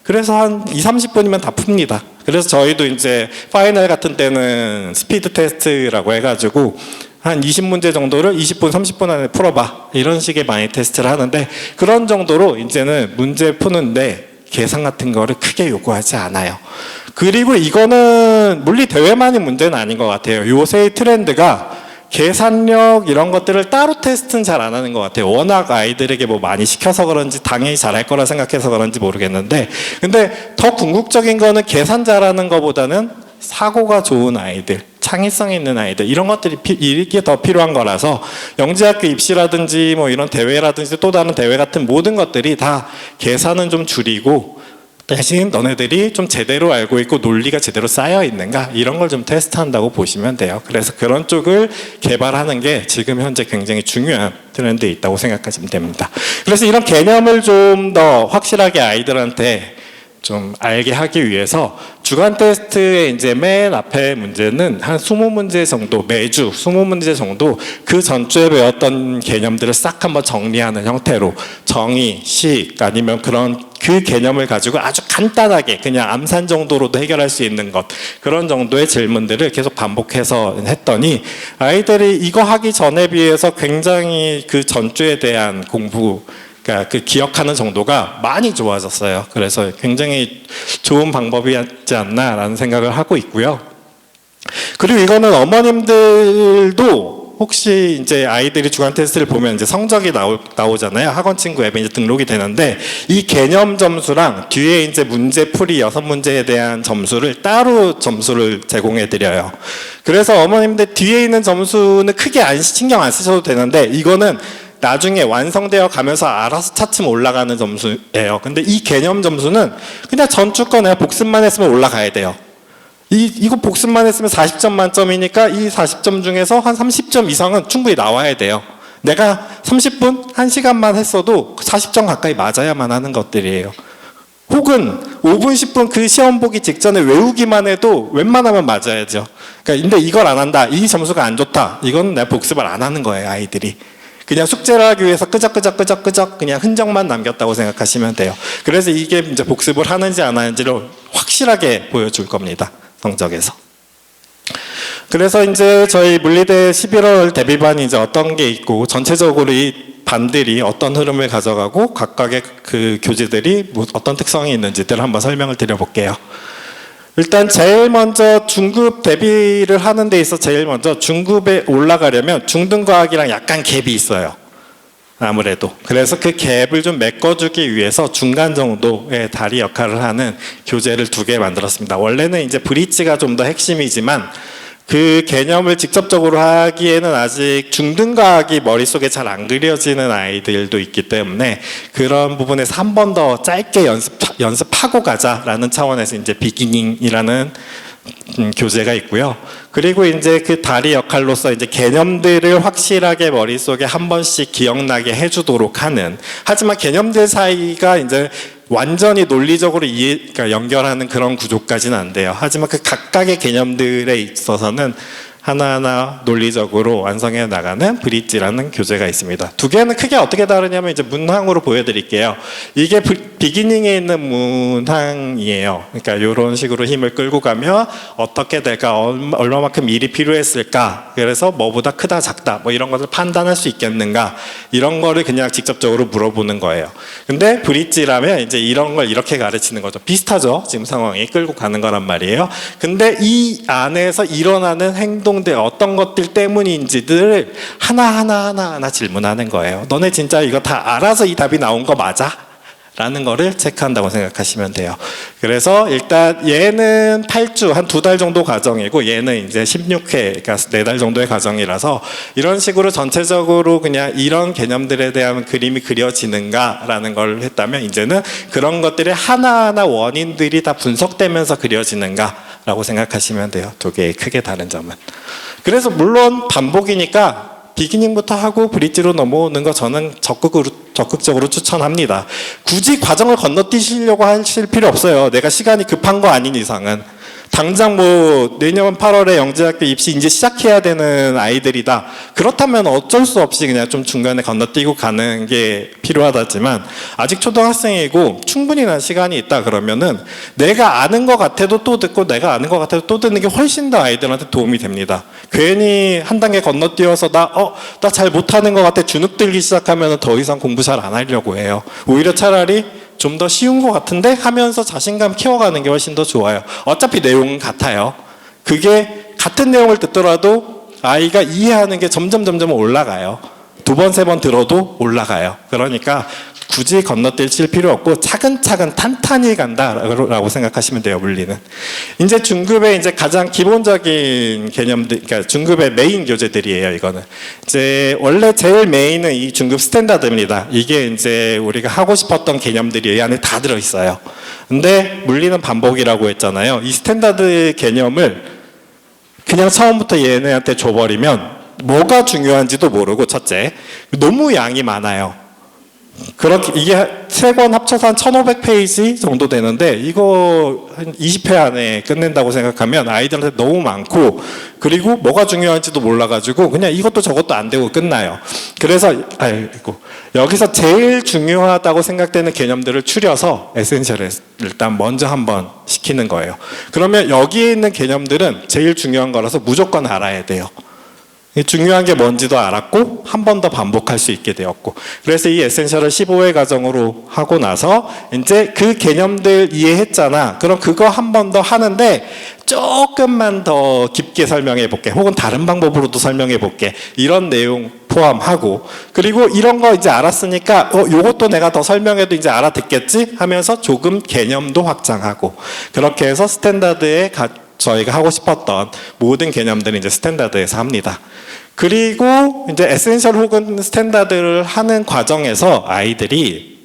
Speaker 4: 그래서 한 30분이면 다 풉니다. 그래서 저희도 이제 파이널 같은 때는 스피드 테스트라고 해가지고 한 20문제 정도를 20분, 30분 안에 풀어봐. 이런 식의 많이 테스트를 하는데 그런 정도로 이제는 문제 푸는데 계산 같은 거를 크게 요구하지 않아요. 그리고 이거는 물리 대회만의 문제는 아닌 것 같아요. 요새의 트렌드가 계산력 이런 것들을 따로 테스트는 잘 안 하는 것 같아요. 워낙 아이들에게 뭐 많이 시켜서 그런지 당연히 잘할 거라 생각해서 그런지 모르겠는데 근데 더 궁극적인 거는 계산 잘하는 것보다는 사고가 좋은 아이들, 창의성 있는 아이들 이런 것들이 이게 더 필요한 거라서 영재학교 입시라든지 뭐 이런 대회라든지 또 다른 대회 같은 모든 것들이 다 계산은 좀 줄이고 대신 너네들이 좀 제대로 알고 있고 논리가 제대로 쌓여 있는가 이런 걸 좀 테스트한다고 보시면 돼요. 그래서 그런 쪽을 개발하는 게 지금 현재 굉장히 중요한 트렌드에 있다고 생각하시면 됩니다. 그래서 이런 개념을 좀 더 확실하게 아이들한테 좀 알게 하기 위해서 주간 테스트의 이제 맨 앞에 문제는 한 20문제 정도 매주 20문제 정도 그 전주에 배웠던 개념들을 싹 한번 정리하는 형태로 정의, 식 아니면 그런 그 개념을 가지고 아주 간단하게 그냥 암산 정도로도 해결할 수 있는 것 그런 정도의 질문들을 계속 반복해서 했더니 아이들이 이거 하기 전에 비해서 굉장히 그 전주에 대한 공부 그러니까 그 기억하는 정도가 많이 좋아졌어요. 그래서 굉장히 좋은 방법이었지 않나라는 생각을 하고 있고요. 그리고 이거는 어머님들도 혹시 이제 아이들이 주간 테스트를 보면 이제 성적이 나오잖아요. 학원 친구 앱에 이제 등록이 되는데 이 개념 점수랑 뒤에 이제 문제풀이 6문제에 대한 점수를 따로 점수를 제공해 드려요. 그래서 어머님들 뒤에 있는 점수는 크게 신경 안 쓰셔도 되는데 이거는 나중에 완성되어 가면서 알아서 차츰 올라가는 점수예요. 근데 이 개념 점수는 그냥 전주 거 내가 복습만 했으면 올라가야 돼요. 이거 복습만 했으면 40점 만점이니까 이 40점 중에서 한 30점 이상은 충분히 나와야 돼요. 내가 30분, 1시간만 했어도 40점 가까이 맞아야만 하는 것들이에요. 혹은 5분, 10분 그 시험 보기 직전에 외우기만 해도 웬만하면 맞아야죠. 그러니까 근데 이걸 안 한다. 이 점수가 안 좋다. 이건 내가 복습을 안 하는 거예요, 아이들이. 그냥 숙제를 하기 위해서 끄적끄적 그냥 흔적만 남겼다고 생각하시면 돼요. 그래서 이게 이제 복습을 하는지 안 하는지를 확실하게 보여줄 겁니다. 성적에서. 그래서 이제 저희 물리대 11월 데뷔반이 이제 어떤 게 있고 전체적으로 이 반들이 어떤 흐름을 가져가고 각각의 그 교재들이 어떤 특성이 있는지를 한번 설명을 드려볼게요. 일단 제일 먼저 중급 대비를 하는 데 있어 제일 먼저 중급에 올라가려면 중등과학이랑 약간 갭이 있어요. 아무래도. 그래서 그 갭을 좀 메꿔주기 위해서 중간 정도의 다리 역할을 하는 교재를 2개 만들었습니다. 원래는 이제 브릿지가 좀 더 핵심이지만 그 개념을 직접적으로 하기에는 아직 중등과학이 머릿속에 잘 안 그려지는 아이들도 있기 때문에 그런 부분에서 한 번 더 짧게 연습하고 가자라는 차원에서 이제 비기닝이라는 교재가 있고요. 그리고 이제 그 다리 역할로서 이제 개념들을 확실하게 머릿속에 한 번씩 기억나게 해주도록 하는, 하지만 개념들 사이가 이제 완전히 논리적으로 그러니까 연결하는 그런 구조까지는 안 돼요. 하지만 그 각각의 개념들에 있어서는 하나하나 논리적으로 완성해 나가는 브릿지라는 교재가 있습니다. 2개는 크게 어떻게 다르냐면 이제 문항으로 보여드릴게요. 이게 비기닝에 있는 문항이에요. 그러니까 이런 식으로 힘을 끌고 가면 어떻게 될까, 얼마만큼 일이 필요했을까, 그래서 뭐보다 크다 작다 뭐 이런 것을 판단할 수 있겠는가, 이런 거를 그냥 직접적으로 물어보는 거예요. 근데 브릿지라면 이제 이런 걸 이렇게 가르치는 거죠. 비슷하죠, 지금 상황이 끌고 가는 거란 말이에요. 근데 이 안에서 일어나는 행동들, 어떤 것들 때문인지를 하나하나 질문하는 거예요. 너네 진짜 이거 다 알아서 이 답이 나온 거 맞아? 라는 거를 체크한다고 생각하시면 돼요. 그래서 일단 얘는 8주, 한 2달 정도 과정이고 얘는 이제 16회, 그러니까 4달 정도의 과정이라서 이런 식으로 전체적으로 그냥 이런 개념들에 대한 그림이 그려지는가라는 걸 했다면, 이제는 그런 것들이 하나하나 원인들이 다 분석되면서 그려지는가라고 생각하시면 돼요. 2개의 크게 다른 점은. 그래서 물론 반복이니까 비기닝부터 하고 브릿지로 넘어오는 거 저는 적극적으로 추천합니다. 굳이 과정을 건너뛰시려고 하실 필요 없어요. 내가 시간이 급한 거 아닌 이상은. 당장 뭐 내년 8월에 영재학교 입시 이제 시작해야 되는 아이들이다, 그렇다면 어쩔 수 없이 그냥 좀 중간에 건너뛰고 가는 게 필요하다지만, 아직 초등학생이고 충분히 난 시간이 있다 그러면은 내가 아는 것 같아도 또 듣고 내가 아는 것 같아도 또 듣는 게 훨씬 더 아이들한테 도움이 됩니다. 괜히 한 단계 건너뛰어서 나 잘 못하는 것 같아 주눅 들기 시작하면 더 이상 공부 잘 안 하려고 해요. 오히려 차라리 좀 더 쉬운 것 같은데 하면서 자신감 키워가는 게 훨씬 더 좋아요. 어차피 내용은 같아요. 그게 같은 내용을 듣더라도 아이가 이해하는 게 점점 올라가요. 2번, 3번 들어도 올라가요. 그러니까 굳이 건너뛸 필요 없고 차근차근 탄탄히 간다라고 생각하시면 돼요, 물리는. 이제 중급의 이제 가장 기본적인 개념들, 그러니까 중급의 메인 교재들이에요, 이거는. 이제 원래 제일 메인은 이 중급 스탠다드입니다. 이게 이제 우리가 하고 싶었던 개념들이 이 안에 다 들어있어요. 근데 물리는 반복이라고 했잖아요. 이 스탠다드 개념을 그냥 처음부터 얘네한테 줘버리면 뭐가 중요한지도 모르고, 첫째, 너무 양이 많아요. 그렇게 이게 3권 합쳐서 한 1500페이지 정도 되는데 이거 한 20회 안에 끝낸다고 생각하면 아이들한테 너무 많고, 그리고 뭐가 중요한지도 몰라가지고 그냥 이것도 저것도 안 되고 끝나요. 그래서 여기서 제일 중요하다고 생각되는 개념들을 추려서 에센셜을 일단 먼저 한번 시키는 거예요. 그러면 여기에 있는 개념들은 제일 중요한 거라서 무조건 알아야 돼요. 중요한 게 뭔지도 알았고 한 번 더 반복할 수 있게 되었고, 그래서 이 에센셜을 15회 과정으로 하고 나서 이제 그 개념들 이해했잖아. 그럼 그거 한 번 더 하는데 조금만 더 깊게 설명해 볼게, 혹은 다른 방법으로도 설명해 볼게, 이런 내용 포함하고, 그리고 이런 거 이제 알았으니까 요것도 내가 더 설명해도 이제 알아듣겠지 하면서 조금 개념도 확장하고, 그렇게 해서 스탠다드에 저희가 하고 싶었던 모든 개념들을 이제 스탠다드에서 합니다. 그리고 이제 에센셜 혹은 스탠다드를 하는 과정에서 아이들이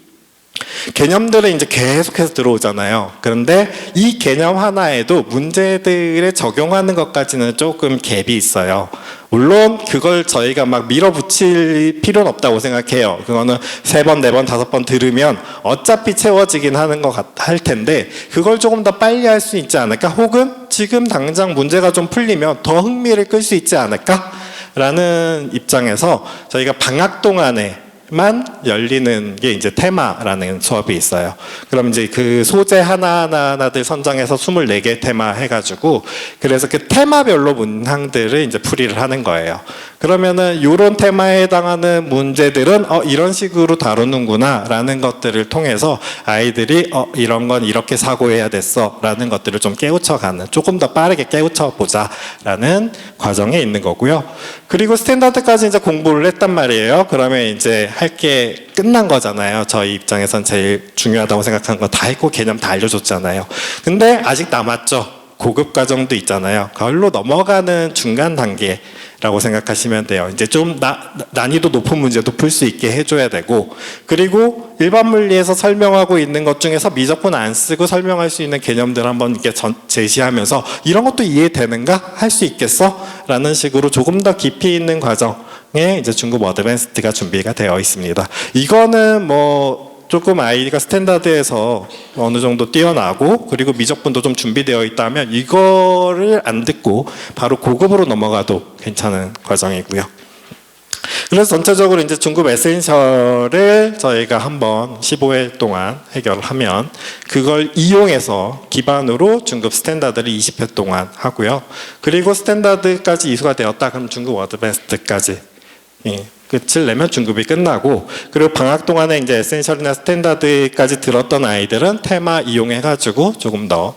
Speaker 4: 개념들을 이제 계속해서 들어오잖아요. 그런데 이 개념 하나에도 문제들에 적용하는 것까지는 조금 갭이 있어요. 물론 그걸 저희가 막 밀어붙일 필요는 없다고 생각해요. 그거는 3번, 4번, 5번 들으면 어차피 채워지긴 하는 할 텐데, 그걸 조금 더 빨리 할 수 있지 않을까? 혹은 지금 당장 문제가 좀 풀리면 더 흥미를 끌 수 있지 않을까? 라는 입장에서 저희가 방학 동안에 만 열리는 게 이제 테마라는 수업이 있어요. 그럼 이제 그 소재 하나하나들 선정해서 24개 테마 해가지고, 그래서 그 테마별로 문항들을 이제 풀이를 하는 거예요. 그러면은 요런 테마에 해당하는 문제들은 이런 식으로 다루는구나 라는 것들을 통해서 아이들이 이런 건 이렇게 사고해야 됐어 라는 것들을 좀 깨우쳐가는, 조금 더 빠르게 깨우쳐보자 라는 과정에 있는 거고요. 그리고 스탠다드까지 이제 공부를 했단 말이에요. 그러면 이제 할 게 끝난 거잖아요. 저희 입장에선 제일 중요하다고 생각한 거 다 했고 개념 다 알려줬잖아요. 근데 아직 남았죠. 고급 과정도 있잖아요. 그걸로 넘어가는 중간 단계라고 생각하시면 돼요. 이제 좀 난이도 높은 문제도 풀 수 있게 해줘야 되고, 그리고 일반 물리에서 설명하고 있는 것 중에서 미적분 안 쓰고 설명할 수 있는 개념들 한번 이렇게 제시하면서 이런 것도 이해되는가? 할 수 있겠어? 라는 식으로 조금 더 깊이 있는 과정에 이제 중급 어드밴스드가 준비가 되어 있습니다. 이거는 뭐 조금 아이가 스탠다드에서 어느 정도 뛰어나고 그리고 미적분도 좀 준비되어 있다면 이거를 안 듣고 바로 고급으로 넘어가도 괜찮은 과정이고요. 그래서 전체적으로 이제 중급 에센셜을 저희가 한번 15회 동안 해결하면 그걸 이용해서 기반으로 중급 스탠다드를 20회 동안 하고요. 그리고 스탠다드까지 이수가 되었다 그럼 중급 어드밴스드까지 끝을 내면 중급이 끝나고, 그리고 방학 동안에 이제 에센셜이나 스탠다드까지 들었던 아이들은 테마 이용해가지고 조금 더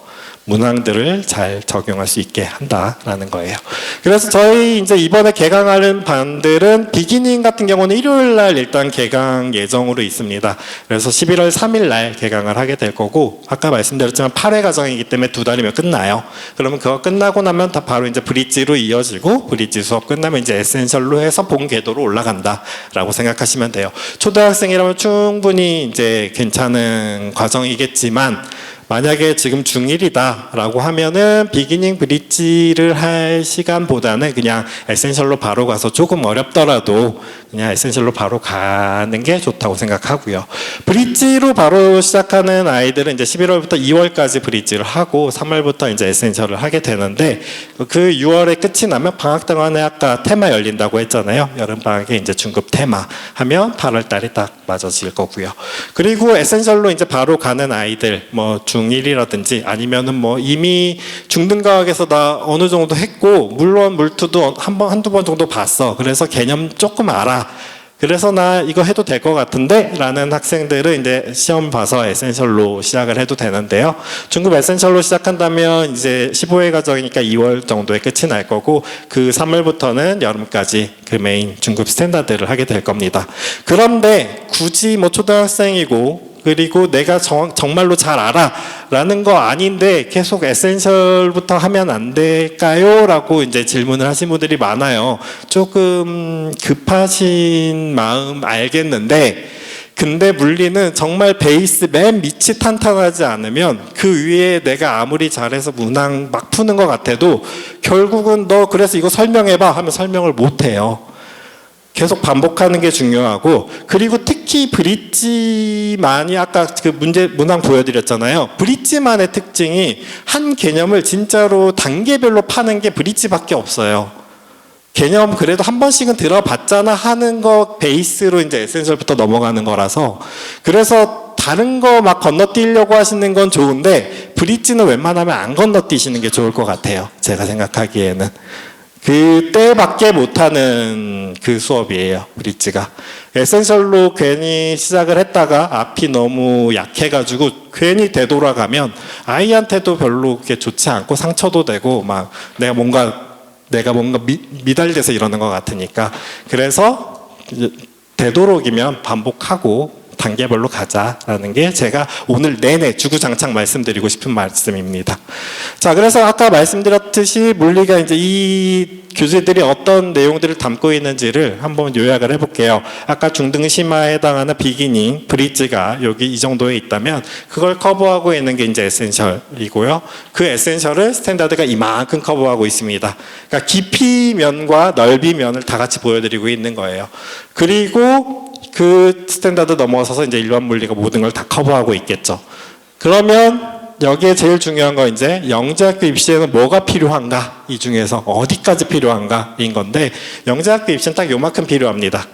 Speaker 4: 문항들을 잘 적용할 수 있게 한다라는 거예요. 그래서 저희 이제 이번에 개강하는 반들은 비기닝 같은 경우는 일요일 날 일단 개강 예정으로 있습니다. 그래서 11월 3일 날 개강을 하게 될 거고, 아까 말씀드렸지만 8회 과정이기 때문에 2달이면 끝나요. 그러면 그거 끝나고 나면 다 바로 이제 브릿지로 이어지고, 브릿지 수업 끝나면 이제 에센셜로 해서 본 궤도로 올라간다라고 생각하시면 돼요. 초등학생이라면 충분히 이제 괜찮은 과정이겠지만, 만약에 지금 중1이다라고 하면은 비기닝 브릿지를 할 시간보다는 그냥 에센셜로 바로 가서 조금 어렵더라도 그냥 에센셜로 바로 가는 게 좋다고 생각하고요. 브릿지로 바로 시작하는 아이들은 이제 11월부터 2월까지 브릿지를 하고 3월부터 이제 에센셜을 하게 되는데, 그 6월에 끝이 나면 방학 동안에 아까 테마 열린다고 했잖아요. 여름 방학에 이제 중급 테마 하면 8월 달이 딱 맞아질 거고요. 그리고 에센셜로 이제 바로 가는 아이들 뭐 중1이라든지 아니면은 뭐 이미 중등과학에서 나 어느 정도 했고, 물론 물투도 한두 번 정도 봤어. 그래서 개념 조금 알아. 그래서 나 이거 해도 될 것 같은데? 라는 학생들은 이제 시험 봐서 에센셜로 시작을 해도 되는데요. 중급 에센셜로 시작한다면 이제 15회 과정이니까 2월 정도에 끝이 날 거고, 그 3월부터는 여름까지 그 메인 중급 스탠다드를 하게 될 겁니다. 그런데 굳이 뭐 초등학생이고 그리고 내가 정말로 잘 알아 라는 거 아닌데 계속 에센셜부터 하면 안 될까요? 라고 이제 질문을 하신 분들이 많아요. 조금 급하신 마음 알겠는데, 근데 물리는 정말 베이스 맨 밑이 탄탄하지 않으면 그 위에 내가 아무리 잘해서 문항 막 푸는 것 같아도 결국은 너 그래서 이거 설명해봐 하면 설명을 못 해요. 계속 반복하는 게 중요하고, 그리고 특히 브릿지만이 아까 그 문항 보여드렸잖아요. 브릿지만의 특징이 한 개념을 진짜로 단계별로 파는 게 브릿지밖에 없어요. 개념 그래도 한 번씩은 들어봤잖아 하는 거 베이스로 이제 에센셜부터 넘어가는 거라서, 그래서 다른 거 막 건너뛰려고 하시는 건 좋은데 브릿지는 웬만하면 안 건너뛰시는 게 좋을 것 같아요. 제가 생각하기에는. 그때밖에 못하는 그 수업이에요, 브릿지가. 에센셜로 괜히 시작을 했다가 앞이 너무 약해가지고 괜히 되돌아가면 아이한테도 별로 그게 좋지 않고 상처도 되고 막 내가 뭔가 미달돼서 이러는 것 같으니까. 그래서 되도록이면 반복하고 단계별로 가자라는 게 제가 오늘 내내 주구장창 말씀드리고 싶은 말씀입니다. 자, 그래서 아까 말씀드렸듯이 물리가 이제 이 교재들이 어떤 내용들을 담고 있는지를 한번 요약을 해볼게요. 아까 중등심화에 해당하는 비기닝, 브릿지가 여기 이 정도에 있다면 그걸 커버하고 있는 게 이제 에센셜이고요. 그 에센셜을 스탠다드가 이만큼 커버하고 있습니다. 그러니까 깊이 면과 넓이 면을 다 같이 보여드리고 있는 거예요. 그리고 그 스탠다드 넘어서서 이제 일반 물리가 모든 걸 다 커버하고 있겠죠. 그러면 여기에 제일 중요한 거 이제 영재학교 입시에는 뭐가 필요한가? 이 중에서 어디까지 필요한가? 인 건데, 영재학교 입시는 딱 요만큼 필요합니다.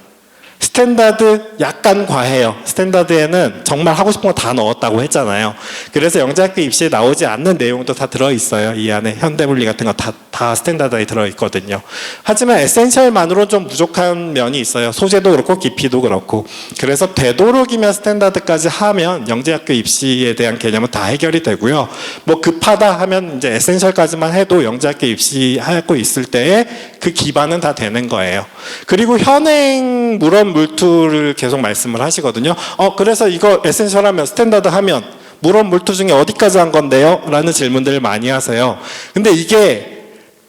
Speaker 4: 스탠다드 약간 과해요. 스탠다드에는 정말 하고 싶은 거 다 넣었다고 했잖아요. 그래서 영재학교 입시에 나오지 않는 내용도 다 들어있어요. 이 안에 현대물리 같은 거 다 다 스탠다드에 들어있거든요. 하지만 에센셜만으로는 좀 부족한 면이 있어요. 소재도 그렇고 깊이도 그렇고. 그래서 되도록이면 스탠다드까지 하면 영재학교 입시에 대한 개념은 다 해결이 되고요. 뭐 급하다 하면 이제 에센셜까지만 해도 영재학교 입시하고 있을 때에 그 기반은 다 되는 거예요. 그리고 현행 물원 물투를 계속 말씀을 하시거든요. 그래서 이거 에센셜하면 스탠다드 하면 물원 물투 중에 어디까지 한 건데요? 라는 질문들을 많이 하세요. 근데 이게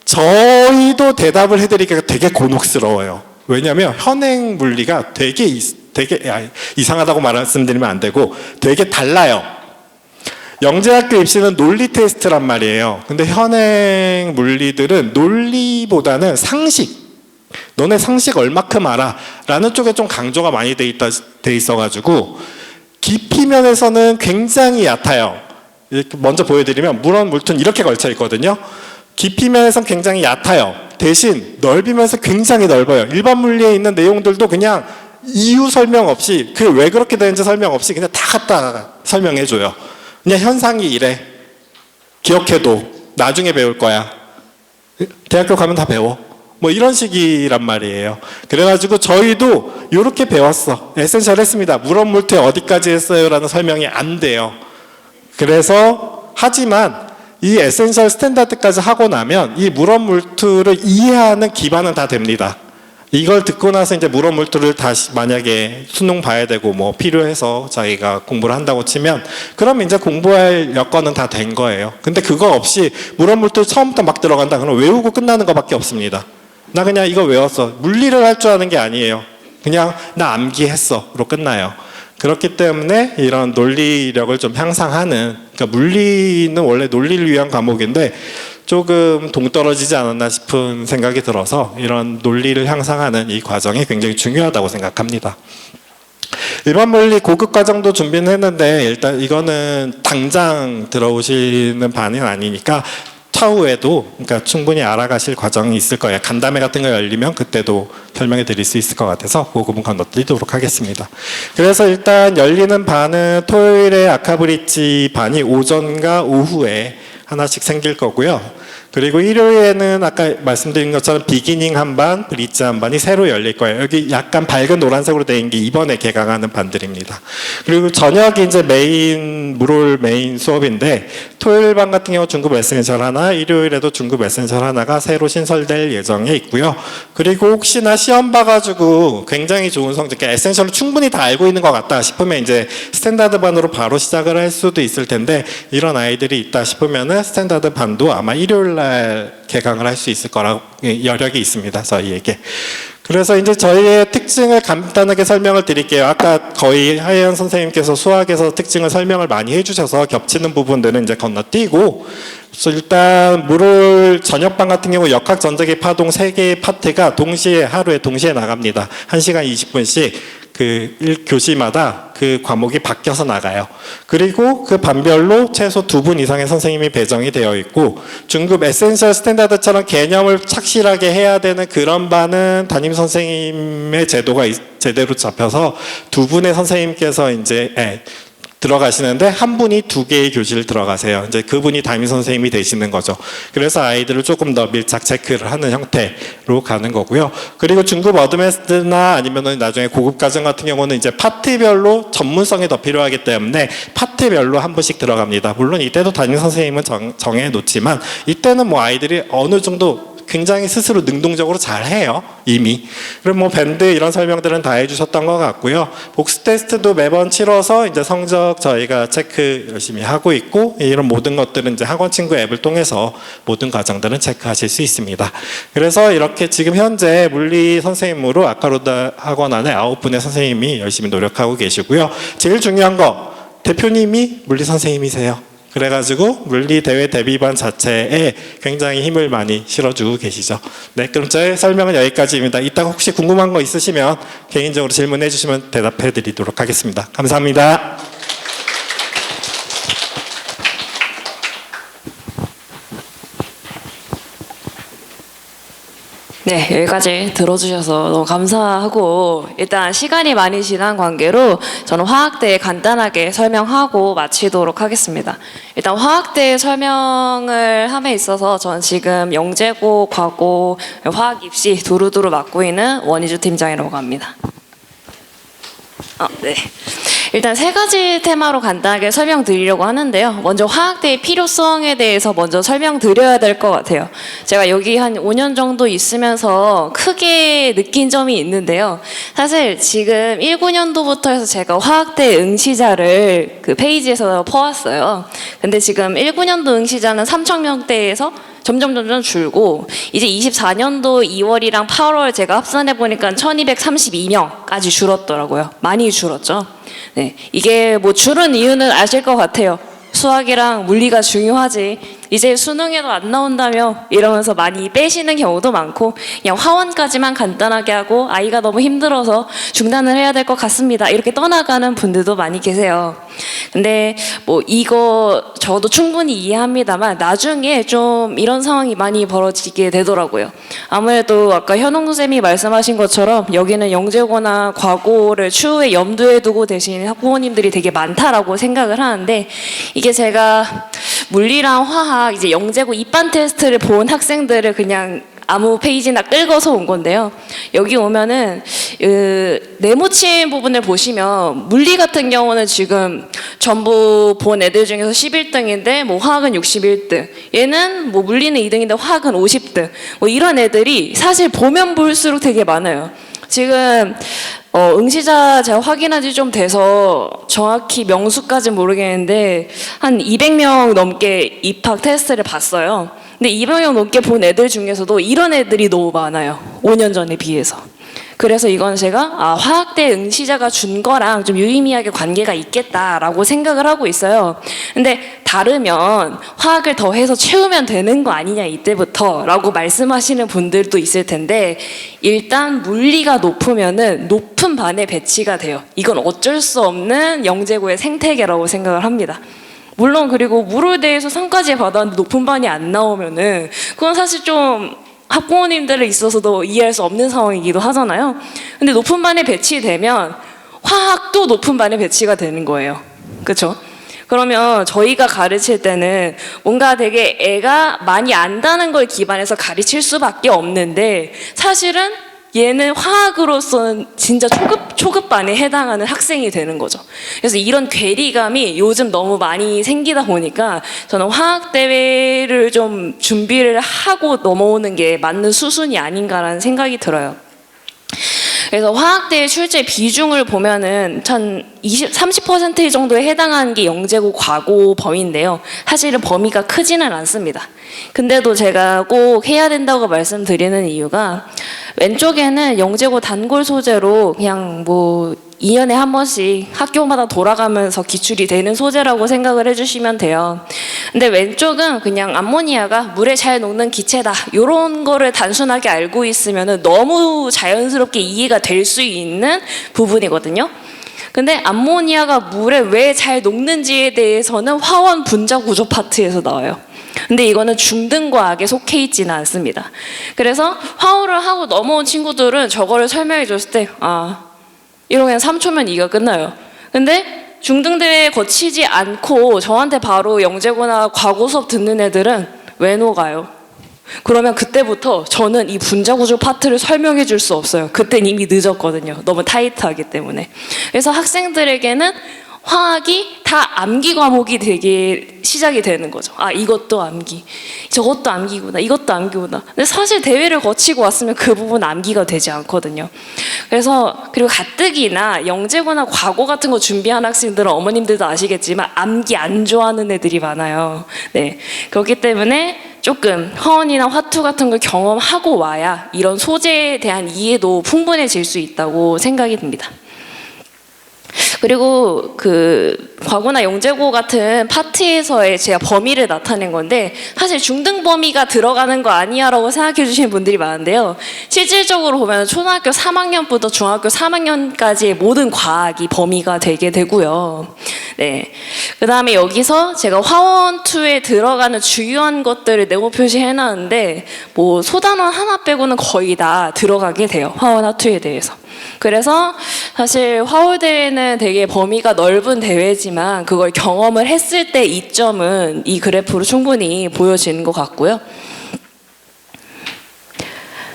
Speaker 4: 저희도 대답을 해드리기가 되게 곤혹스러워요. 왜냐하면 현행 물리가 되게 이상하다고 말씀드리면 안 되고 되게 달라요. 영재학교 입시는 논리 테스트란 말이에요. 근데 현행 물리들은 논리보다는 상식, 너네 상식 얼마큼 알아? 라는 쪽에 좀 강조가 많이 돼 있어가지고 깊이 면에서는 굉장히 얕아요. 먼저 보여드리면 물원 물투는 이렇게 걸쳐 있거든요. 깊이 면에서는 굉장히 얕아요. 대신 넓이면서 굉장히 넓어요. 일반 물리에 있는 내용들도 그냥 이유 설명 없이 그 왜 그렇게 되는지 설명 없이 그냥 다 갖다 설명해 줘요. 그냥 현상이 이래. 기억해도 나중에 배울 거야. 대학교 가면 다 배워. 뭐 이런 식이란 말이에요. 그래가지고 저희도 이렇게 배웠어. 에센셜 했습니다. 물원 물투에 어디까지 했어요? 라는 설명이 안 돼요. 그래서 하지만 이 에센셜 스탠다드까지 하고 나면 이 물원 물투를 이해하는 기반은 다 됩니다. 이걸 듣고 나서 이제 물원 물투를 다시 만약에 수능 봐야 되고 뭐 필요해서 자기가 공부를 한다고 치면 그럼 이제 공부할 여건은 다 된 거예요. 근데 그거 없이 물원 물투 처음부터 막 들어간다 그러면 외우고 끝나는 것밖에 없습니다. 나 그냥 이거 외웠어. 물리를 할 줄 아는 게 아니에요. 그냥 나 암기했어로 끝나요. 그렇기 때문에 이런 논리력을 좀 향상하는, 그러니까 물리는 원래 논리를 위한 과목인데 조금 동떨어지지 않았나 싶은 생각이 들어서 이런 논리를 향상하는 이 과정이 굉장히 중요하다고 생각합니다. 일반 물리 고급 과정도 준비는 했는데 일단 이거는 당장 들어오시는 반은 아니니까 차후에도 그러니까 충분히 알아가실 과정이 있을 거예요. 간담회 같은 거 열리면 그때도 설명해 드릴 수 있을 것 같아서 그 부분 건너뛰도록 하겠습니다. 그래서 일단 열리는 반은 토요일에 아카브리지 반이 오전과 오후에 하나씩 생길 거고요. 그리고 일요일에는 아까 말씀드린 것처럼 비기닝 한 반, 브릿지 한 반이 새로 열릴 거예요. 여기 약간 밝은 노란색으로 되어 있는 게 이번에 개강하는 반들입니다. 그리고 저녁이 이제 물올 메인 수업인데 토요일 반 같은 경우 중급 에센셜 하나, 일요일에도 중급 에센셜 하나가 새로 신설될 예정에 있고요. 그리고 혹시나 시험 봐가지고 굉장히 좋은 성적, 그러니까 에센셜을 충분히 다 알고 있는 것 같다 싶으면 이제 스탠다드 반으로 바로 시작을 할 수도 있을 텐데 이런 아이들이 있다 싶으면은 스탠다드 반도 아마 일요일 날 개강을 할 수 있을 거라고 여력이 있습니다. 저희에게. 그래서 이제 저희의 특징을 간단하게 설명을 드릴게요. 아까 거의 하혜연 선생님께서 수학에서 특징을 설명을 많이 해주셔서 겹치는 부분들은 이제 건너뛰고, 그래서 일단 물을 저녁반 같은 경우 역학 전자기 파동 3개의 파트가 하루에 동시에 나갑니다. 1시간 20분씩 그 교시마다 그 과목이 바뀌어서 나가요. 그리고 그 반별로 최소 2분 이상의 선생님이 배정이 되어 있고, 중급 에센셜 스탠다드처럼 개념을 착실하게 해야 되는 그런 반은 담임 선생님의 제도가 제대로 잡혀서 2분의 선생님께서 이제 들어가시는데 한 분이 2개의 교실을 들어가세요. 이제 그분이 담임 선생님이 되시는 거죠. 그래서 아이들을 조금 더 밀착 체크를 하는 형태로 가는 거고요. 그리고 중급 어드밴스드나 아니면은 나중에 고급 과정 같은 경우는 이제 파트별로 전문성이 더 필요하기 때문에 파트별로 한 분씩 들어갑니다. 물론 이때도 담임 선생님은 정해 놓지만 이때는 뭐 아이들이 어느 정도 굉장히 스스로 능동적으로 잘 해요, 이미. 그리고 뭐 밴드 이런 설명들은 다 해주셨던 것 같고요. 복수 테스트도 매번 치러서 이제 성적 저희가 체크 열심히 하고 있고, 이런 모든 것들은 이제 학원 친구 앱을 통해서 모든 과정들은 체크하실 수 있습니다. 그래서 이렇게 지금 현재 물리 선생님으로 아카로다 학원 안에 9분의 선생님이 열심히 노력하고 계시고요. 제일 중요한 거, 대표님이 물리 선생님이세요. 그래가지고 물리대회 대비반 자체에 굉장히 힘을 많이 실어주고 계시죠. 네, 그럼 저의 설명은 여기까지입니다. 이따가 혹시 궁금한 거 있으시면 개인적으로 질문해 주시면 대답해 드리도록 하겠습니다. 감사합니다.
Speaker 5: 네, 여기까지 들어주셔서 너무 감사하고 일단 시간이 많이 지난 관계로 저는 화학대 간단하게 설명하고 마치도록 하겠습니다. 일단 화학대 설명을 함에 있어서 저는 지금 영재고, 과고, 화학 입시 두루두루 맡고 있는 원희주 팀장이라고 합니다. 네. 일단 세 가지 테마로 간단하게 설명드리려고 하는데요. 먼저 화학대의 필요성에 대해서 먼저 설명드려야 될 것 같아요. 제가 여기 한 5년 정도 있으면서 크게 느낀 점이 있는데요. 사실 지금 19년도부터 해서 제가 화학대 응시자를 그 페이지에서 퍼왔어요. 근데 지금 19년도 응시자는 3,000명대에서 점점 줄고 이제 24년도 2월이랑 8월 제가 합산해 보니까 1232명까지 줄었더라고요. 많이 줄었죠. 네, 이게 뭐 줄은 이유는 아실 것 같아요. 수학이랑 물리가 중요하지. 이제 수능에도 안 나온다며 이러면서 많이 빼시는 경우도 많고 그냥 화원까지만 간단하게 하고 아이가 너무 힘들어서 중단을 해야 될 것 같습니다. 이렇게 떠나가는 분들도 많이 계세요. 근데 뭐 이거 저도 충분히 이해합니다만 나중에 좀 이런 상황이 많이 벌어지게 되더라고요. 아무래도 아까 현홍 쌤이 말씀하신 것처럼 여기는 영재고나 과고를 추후에 염두에 두고 되시는 학부모님들이 되게 많다라고 생각을 하는데 이게 제가 물리랑 화학 이제 영재고 입반 테스트를 본 학생들을 그냥 아무 페이지나 끌고서 온 건데요. 여기 오면은 네모친 부분을 보시면 물리 같은 경우는 지금 전부 본 애들 중에서 11등인데 뭐 화학은 61등, 얘는 뭐 물리는 2등인데 화학은 50등, 뭐 이런 애들이 사실 보면 볼수록 되게 많아요. 지금 응시자 제가 확인한 지 좀 돼서 정확히 명수까지는 모르겠는데 한 200명 넘게 입학 테스트를 봤어요. 근데 200명 넘게 본 애들 중에서도 이런 애들이 너무 많아요. 5년 전에 비해서. 그래서 이건 제가 화학대 응시자가 준 거랑 좀 유의미하게 관계가 있겠다라고 생각을 하고 있어요. 근데 다르면 화학을 더해서 채우면 되는 거 아니냐 이때부터 라고 말씀하시는 분들도 있을 텐데 일단 물리가 높으면은 높은 반에 배치가 돼요. 이건 어쩔 수 없는 영재고의 생태계라고 생각을 합니다. 물론 그리고 물에 대해서 상까지 받았는데 높은 반이 안 나오면은 그건 사실 좀 학부모님들에 있어서도 이해할 수 없는 상황이기도 하잖아요. 근데 높은 반에 배치되면 화학도 높은 반에 배치가 되는 거예요. 그렇죠? 그러면 저희가 가르칠 때는 뭔가 되게 애가 많이 안다는 걸 기반해서 가르칠 수밖에 없는데 사실은 얘는 화학으로서는 진짜 초급반에 해당하는 학생이 되는 거죠. 그래서 이런 괴리감이 요즘 너무 많이 생기다 보니까 저는 화학대회를 좀 준비를 하고 넘어오는 게 맞는 수순이 아닌가라는 생각이 들어요. 그래서 화학대회 출제 비중을 보면은 30% 정도에 해당하는 게 영재고 과고 범위인데요. 사실은 범위가 크지는 않습니다. 근데도 제가 꼭 해야 된다고 말씀드리는 이유가 왼쪽에는 영재고 단골 소재로 그냥 뭐 2년에 한 번씩 학교마다 돌아가면서 기출이 되는 소재라고 생각을 해주시면 돼요. 근데 왼쪽은 그냥 암모니아가 물에 잘 녹는 기체다 이런 거를 단순하게 알고 있으면 너무 자연스럽게 이해가 될 수 있는 부분이거든요. 근데 암모니아가 물에 왜 잘 녹는지에 대해서는 화원 분자 구조 파트에서 나와요. 근데 이거는 중등과학에 속해 있지는 않습니다. 그래서 화오를 하고 넘어온 친구들은 저거를 설명해 줬을 때 이거 그냥 3초면 이가 끝나요. 근데 중등대회 거치지 않고 저한테 바로 영재고나 과고 수업 듣는 애들은 왜 녹아요? 그러면 그때부터 저는 이 분자구조 파트를 설명해 줄 수 없어요. 그땐 이미 늦었거든요. 너무 타이트하기 때문에. 그래서 학생들에게는 화학이 다 암기 과목이 되게 시작이 되는 거죠. 이것도 암기, 저것도 암기구나, 이것도 암기구나. 근데 사실 대회를 거치고 왔으면 그 부분 암기가 되지 않거든요. 그래서 그리고 가뜩이나 영재고나 과고 같은 거 준비한 학생들은 어머님들도 아시겠지만 암기 안 좋아하는 애들이 많아요. 네, 그렇기 때문에 조금 화원이나 화투 같은 걸 경험하고 와야 이런 소재에 대한 이해도 풍부해질 수 있다고 생각이 듭니다. 그리고 그 과거나 영재고 같은 파트에서의 제가 범위를 나타낸 건데 사실 중등 범위가 들어가는 거 아니야라고 생각해 주시는 분들이 많은데요. 실질적으로 보면 초등학교 3학년부터 중학교 3학년까지의 모든 과학이 범위가 되게 되고요. 네. 그 다음에 여기서 제가 화원 2에 들어가는 주요한 것들을 네모 표시해 놨는데 뭐 소단원 하나 빼고는 거의 다 들어가게 돼요. 화원 2에 대해서. 그래서 사실 화울대회는 되게 범위가 넓은 대회지만 그걸 경험을 했을 때 이점은 이 그래프로 충분히 보여지는 것 같고요.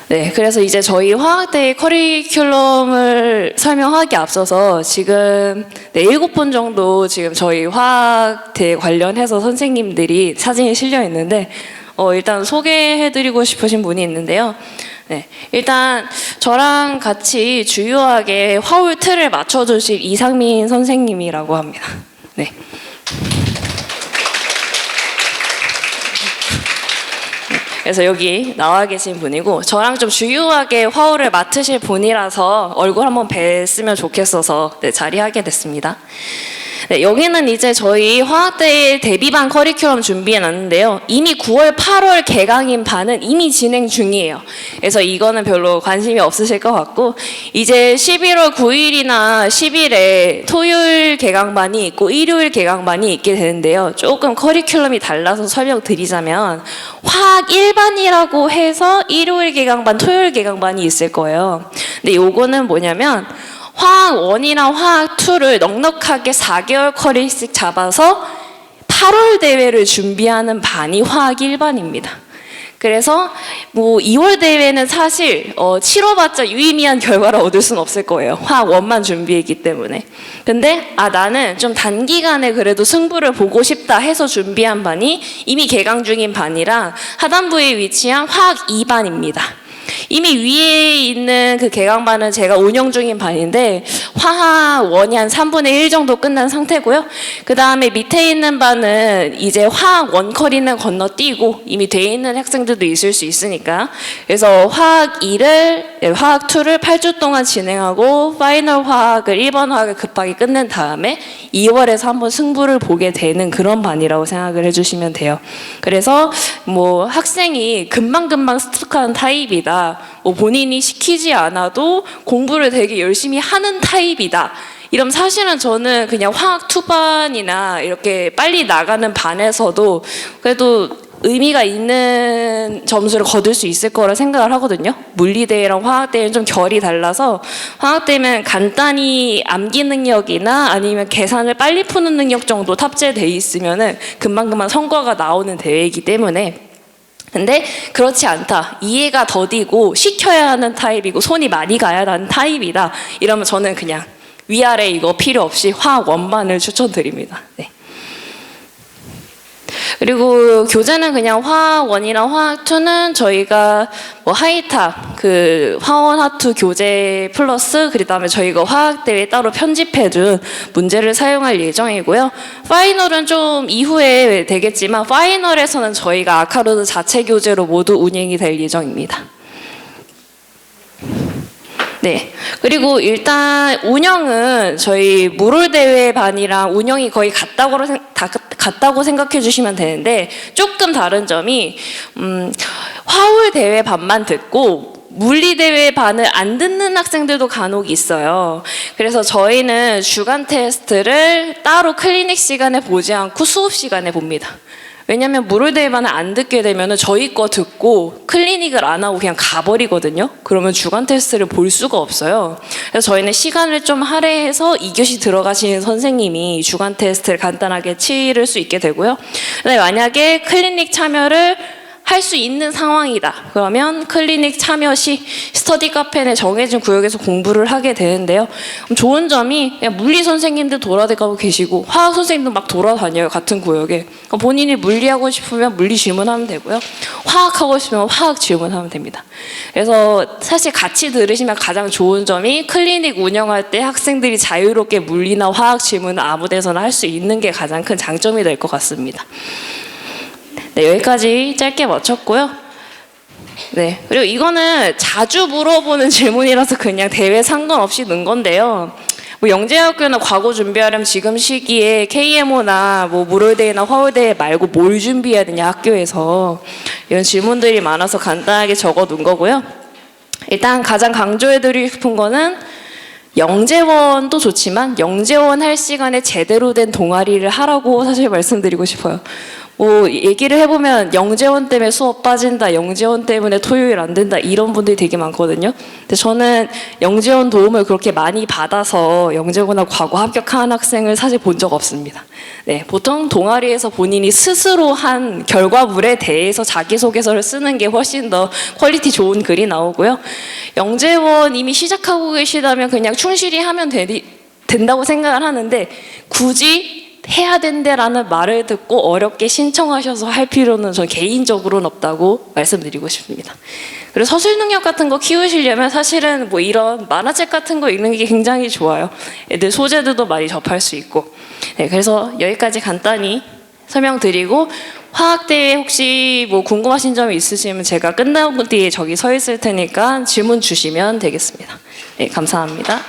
Speaker 5: 네, 그래서 이제 저희 화학대회 커리큘럼을 설명하기 앞서서 지금 7분 정도 지금 저희 화학대회 관련해서 선생님들이 사진이 실려 있는데 일단 소개해드리고 싶으신 분이 있는데요. 네, 일단 저랑 같이 주요하게 화울 틀을 맞춰주실 이상민 선생님이라고 합니다. 네. 그래서 여기 나와 계신 분이고 저랑 좀 주요하게 화울을 맡으실 분이라서 얼굴 한번 뵀으면 좋겠어서 네, 자리하게 됐습니다. 네, 여기는 이제 저희 화학대회 대비반 커리큘럼 준비해 놨는데요. 이미 9월, 8월 개강인 반은 이미 진행 중이에요. 그래서 이거는 별로 관심이 없으실 것 같고 이제 11월 9일이나 10일에 토요일 개강반이 있고 일요일 개강반이 있게 되는데요. 조금 커리큘럼이 달라서 설명드리자면 화학 1반이라고 해서 일요일 개강반, 토요일 개강반이 있을 거예요. 근데 요거는 뭐냐면 화학 1이랑 화학 2를 넉넉하게 4개월 커리씩 잡아서 8월 대회를 준비하는 반이 화학 1반입니다. 그래서 뭐 2월 대회는 사실 치러봤자 유의미한 결과를 얻을 수는 없을 거예요. 화학 1만 준비했기 때문에. 근데 나는 좀 단기간에 그래도 승부를 보고 싶다 해서 준비한 반이 이미 개강 중인 반이랑 하단부에 위치한 화학 2반입니다. 이미 위에 있는 그 개강반은 제가 운영 중인 반인데 화학 1이 한 3분의 1 정도 끝난 상태고요. 그 다음에 밑에 있는 반은 이제 화학 1 커리는 건너뛰고 이미 돼 있는 학생들도 있을 수 있으니까 그래서 화학 2를 화학 2를 8주 동안 진행하고 파이널 화학을 1번 화학을 급하게 끝낸 다음에 2월에서 한번 승부를 보게 되는 그런 반이라고 생각을 해주시면 돼요. 그래서 뭐 학생이 금방금방 습득하는 타입이다. 뭐 본인이 시키지 않아도 공부를 되게 열심히 하는 타입이다. 이러면 사실은 저는 그냥 화학 2반이나 이렇게 빨리 나가는 반에서도 그래도 의미가 있는 점수를 거둘 수 있을 거라 생각을 하거든요. 물리대회랑 화학대회는 좀 결이 달라서 화학대회는 간단히 암기 능력이나 아니면 계산을 빨리 푸는 능력 정도 탑재돼 있으면은 금방금방 성과가 나오는 대회이기 때문에 근데 그렇지 않다. 이해가 더디고 시켜야 하는 타입이고 손이 많이 가야 하는 타입이다. 이러면 저는 그냥 위아래 이거 필요 없이 화학 1반을 추천드립니다. 네. 그리고 교재는 그냥 화학 1이랑 화학 2는 저희가 뭐 하이탑 그 화원 하투 교재 플러스 그다음에 저희가 화학대회 따로 편집해둔 문제를 사용할 예정이고요. 파이널은 좀 이후에 되겠지만 파이널에서는 저희가 아카로드 자체 교재로 모두 운영이 될 예정입니다. 네. 그리고 일단 운영은 저희 무롤대회 반이랑 운영이 거의 같다고 생각해 주시면 되는데 조금 다른 점이 화울대회 반만 듣고 물리대회 반을 안 듣는 학생들도 간혹 있어요. 그래서 저희는 주간 테스트를 따로 클리닉 시간에 보지 않고 수업 시간에 봅니다. 왜냐하면 무롤대회반을 안 듣게 되면 저희 거 듣고 클리닉을 안 하고 그냥 가버리거든요. 그러면 주간 테스트를 볼 수가 없어요. 그래서 저희는 시간을 좀 할애해서 2교시 들어가시는 선생님이 주간 테스트를 간단하게 치를 수 있게 되고요. 근데 만약에 클리닉 참여를 할 수 있는 상황이다. 그러면 클리닉 참여 시 스터디 카페 내 정해진 구역에서 공부를 하게 되는데요. 좋은 점이 그냥 물리 선생님들 돌아다니고 계시고 화학 선생님도 막 돌아다녀요. 같은 구역에. 본인이 물리하고 싶으면 물리 질문하면 되고요. 화학하고 싶으면 화학 질문하면 됩니다. 그래서 사실 같이 들으시면 가장 좋은 점이 클리닉 운영할 때 학생들이 자유롭게 물리나 화학 질문을 아무 데서나 할 수 있는 게 가장 큰 장점이 될 것 같습니다. 네, 여기까지 짧게 마쳤고요. 네, 그리고 이거는 자주 물어보는 질문이라서 그냥 대회 상관없이 넣은 건데요. 뭐 영재학교나 과거 준비하려면 지금 시기에 KMO나 뭐 물월대회나 화월대회 말고 뭘 준비해야 되냐 학교에서 이런 질문들이 많아서 간단하게 적어 놓은 거고요. 일단 가장 강조해드리고 싶은 거는 영재원도 좋지만 영재원 할 시간에 제대로 된 동아리를 하라고 사실 말씀드리고 싶어요. 뭐 얘기를 해보면 영재원 때문에 수업 빠진다, 영재원 때문에 토요일 안 된다 이런 분들이 되게 많거든요. 근데 저는 영재원 도움을 그렇게 많이 받아서 영재고나 과거 합격한 학생을 사실 본 적 없습니다. 네, 보통 동아리에서 본인이 스스로 한 결과물에 대해서 자기소개서를 쓰는 게 훨씬 더 퀄리티 좋은 글이 나오고요. 영재원 이미 시작하고 계시다면 그냥 충실히 하면 된다고 생각을 하는데 굳이 해야 된다라는 말을 듣고 어렵게 신청하셔서 할 필요는 전 개인적으로는 없다고 말씀드리고 싶습니다. 그리고 서술 능력 같은 거 키우시려면 사실은 뭐 이런 만화책 같은 거 읽는 게 굉장히 좋아요. 애들 소재들도 많이 접할 수 있고. 네, 그래서 여기까지 간단히 설명드리고 화학대회 혹시 뭐 궁금하신 점이 있으시면 제가 끝나고 뒤에 저기 서 있을 테니까 질문 주시면 되겠습니다. 네, 감사합니다.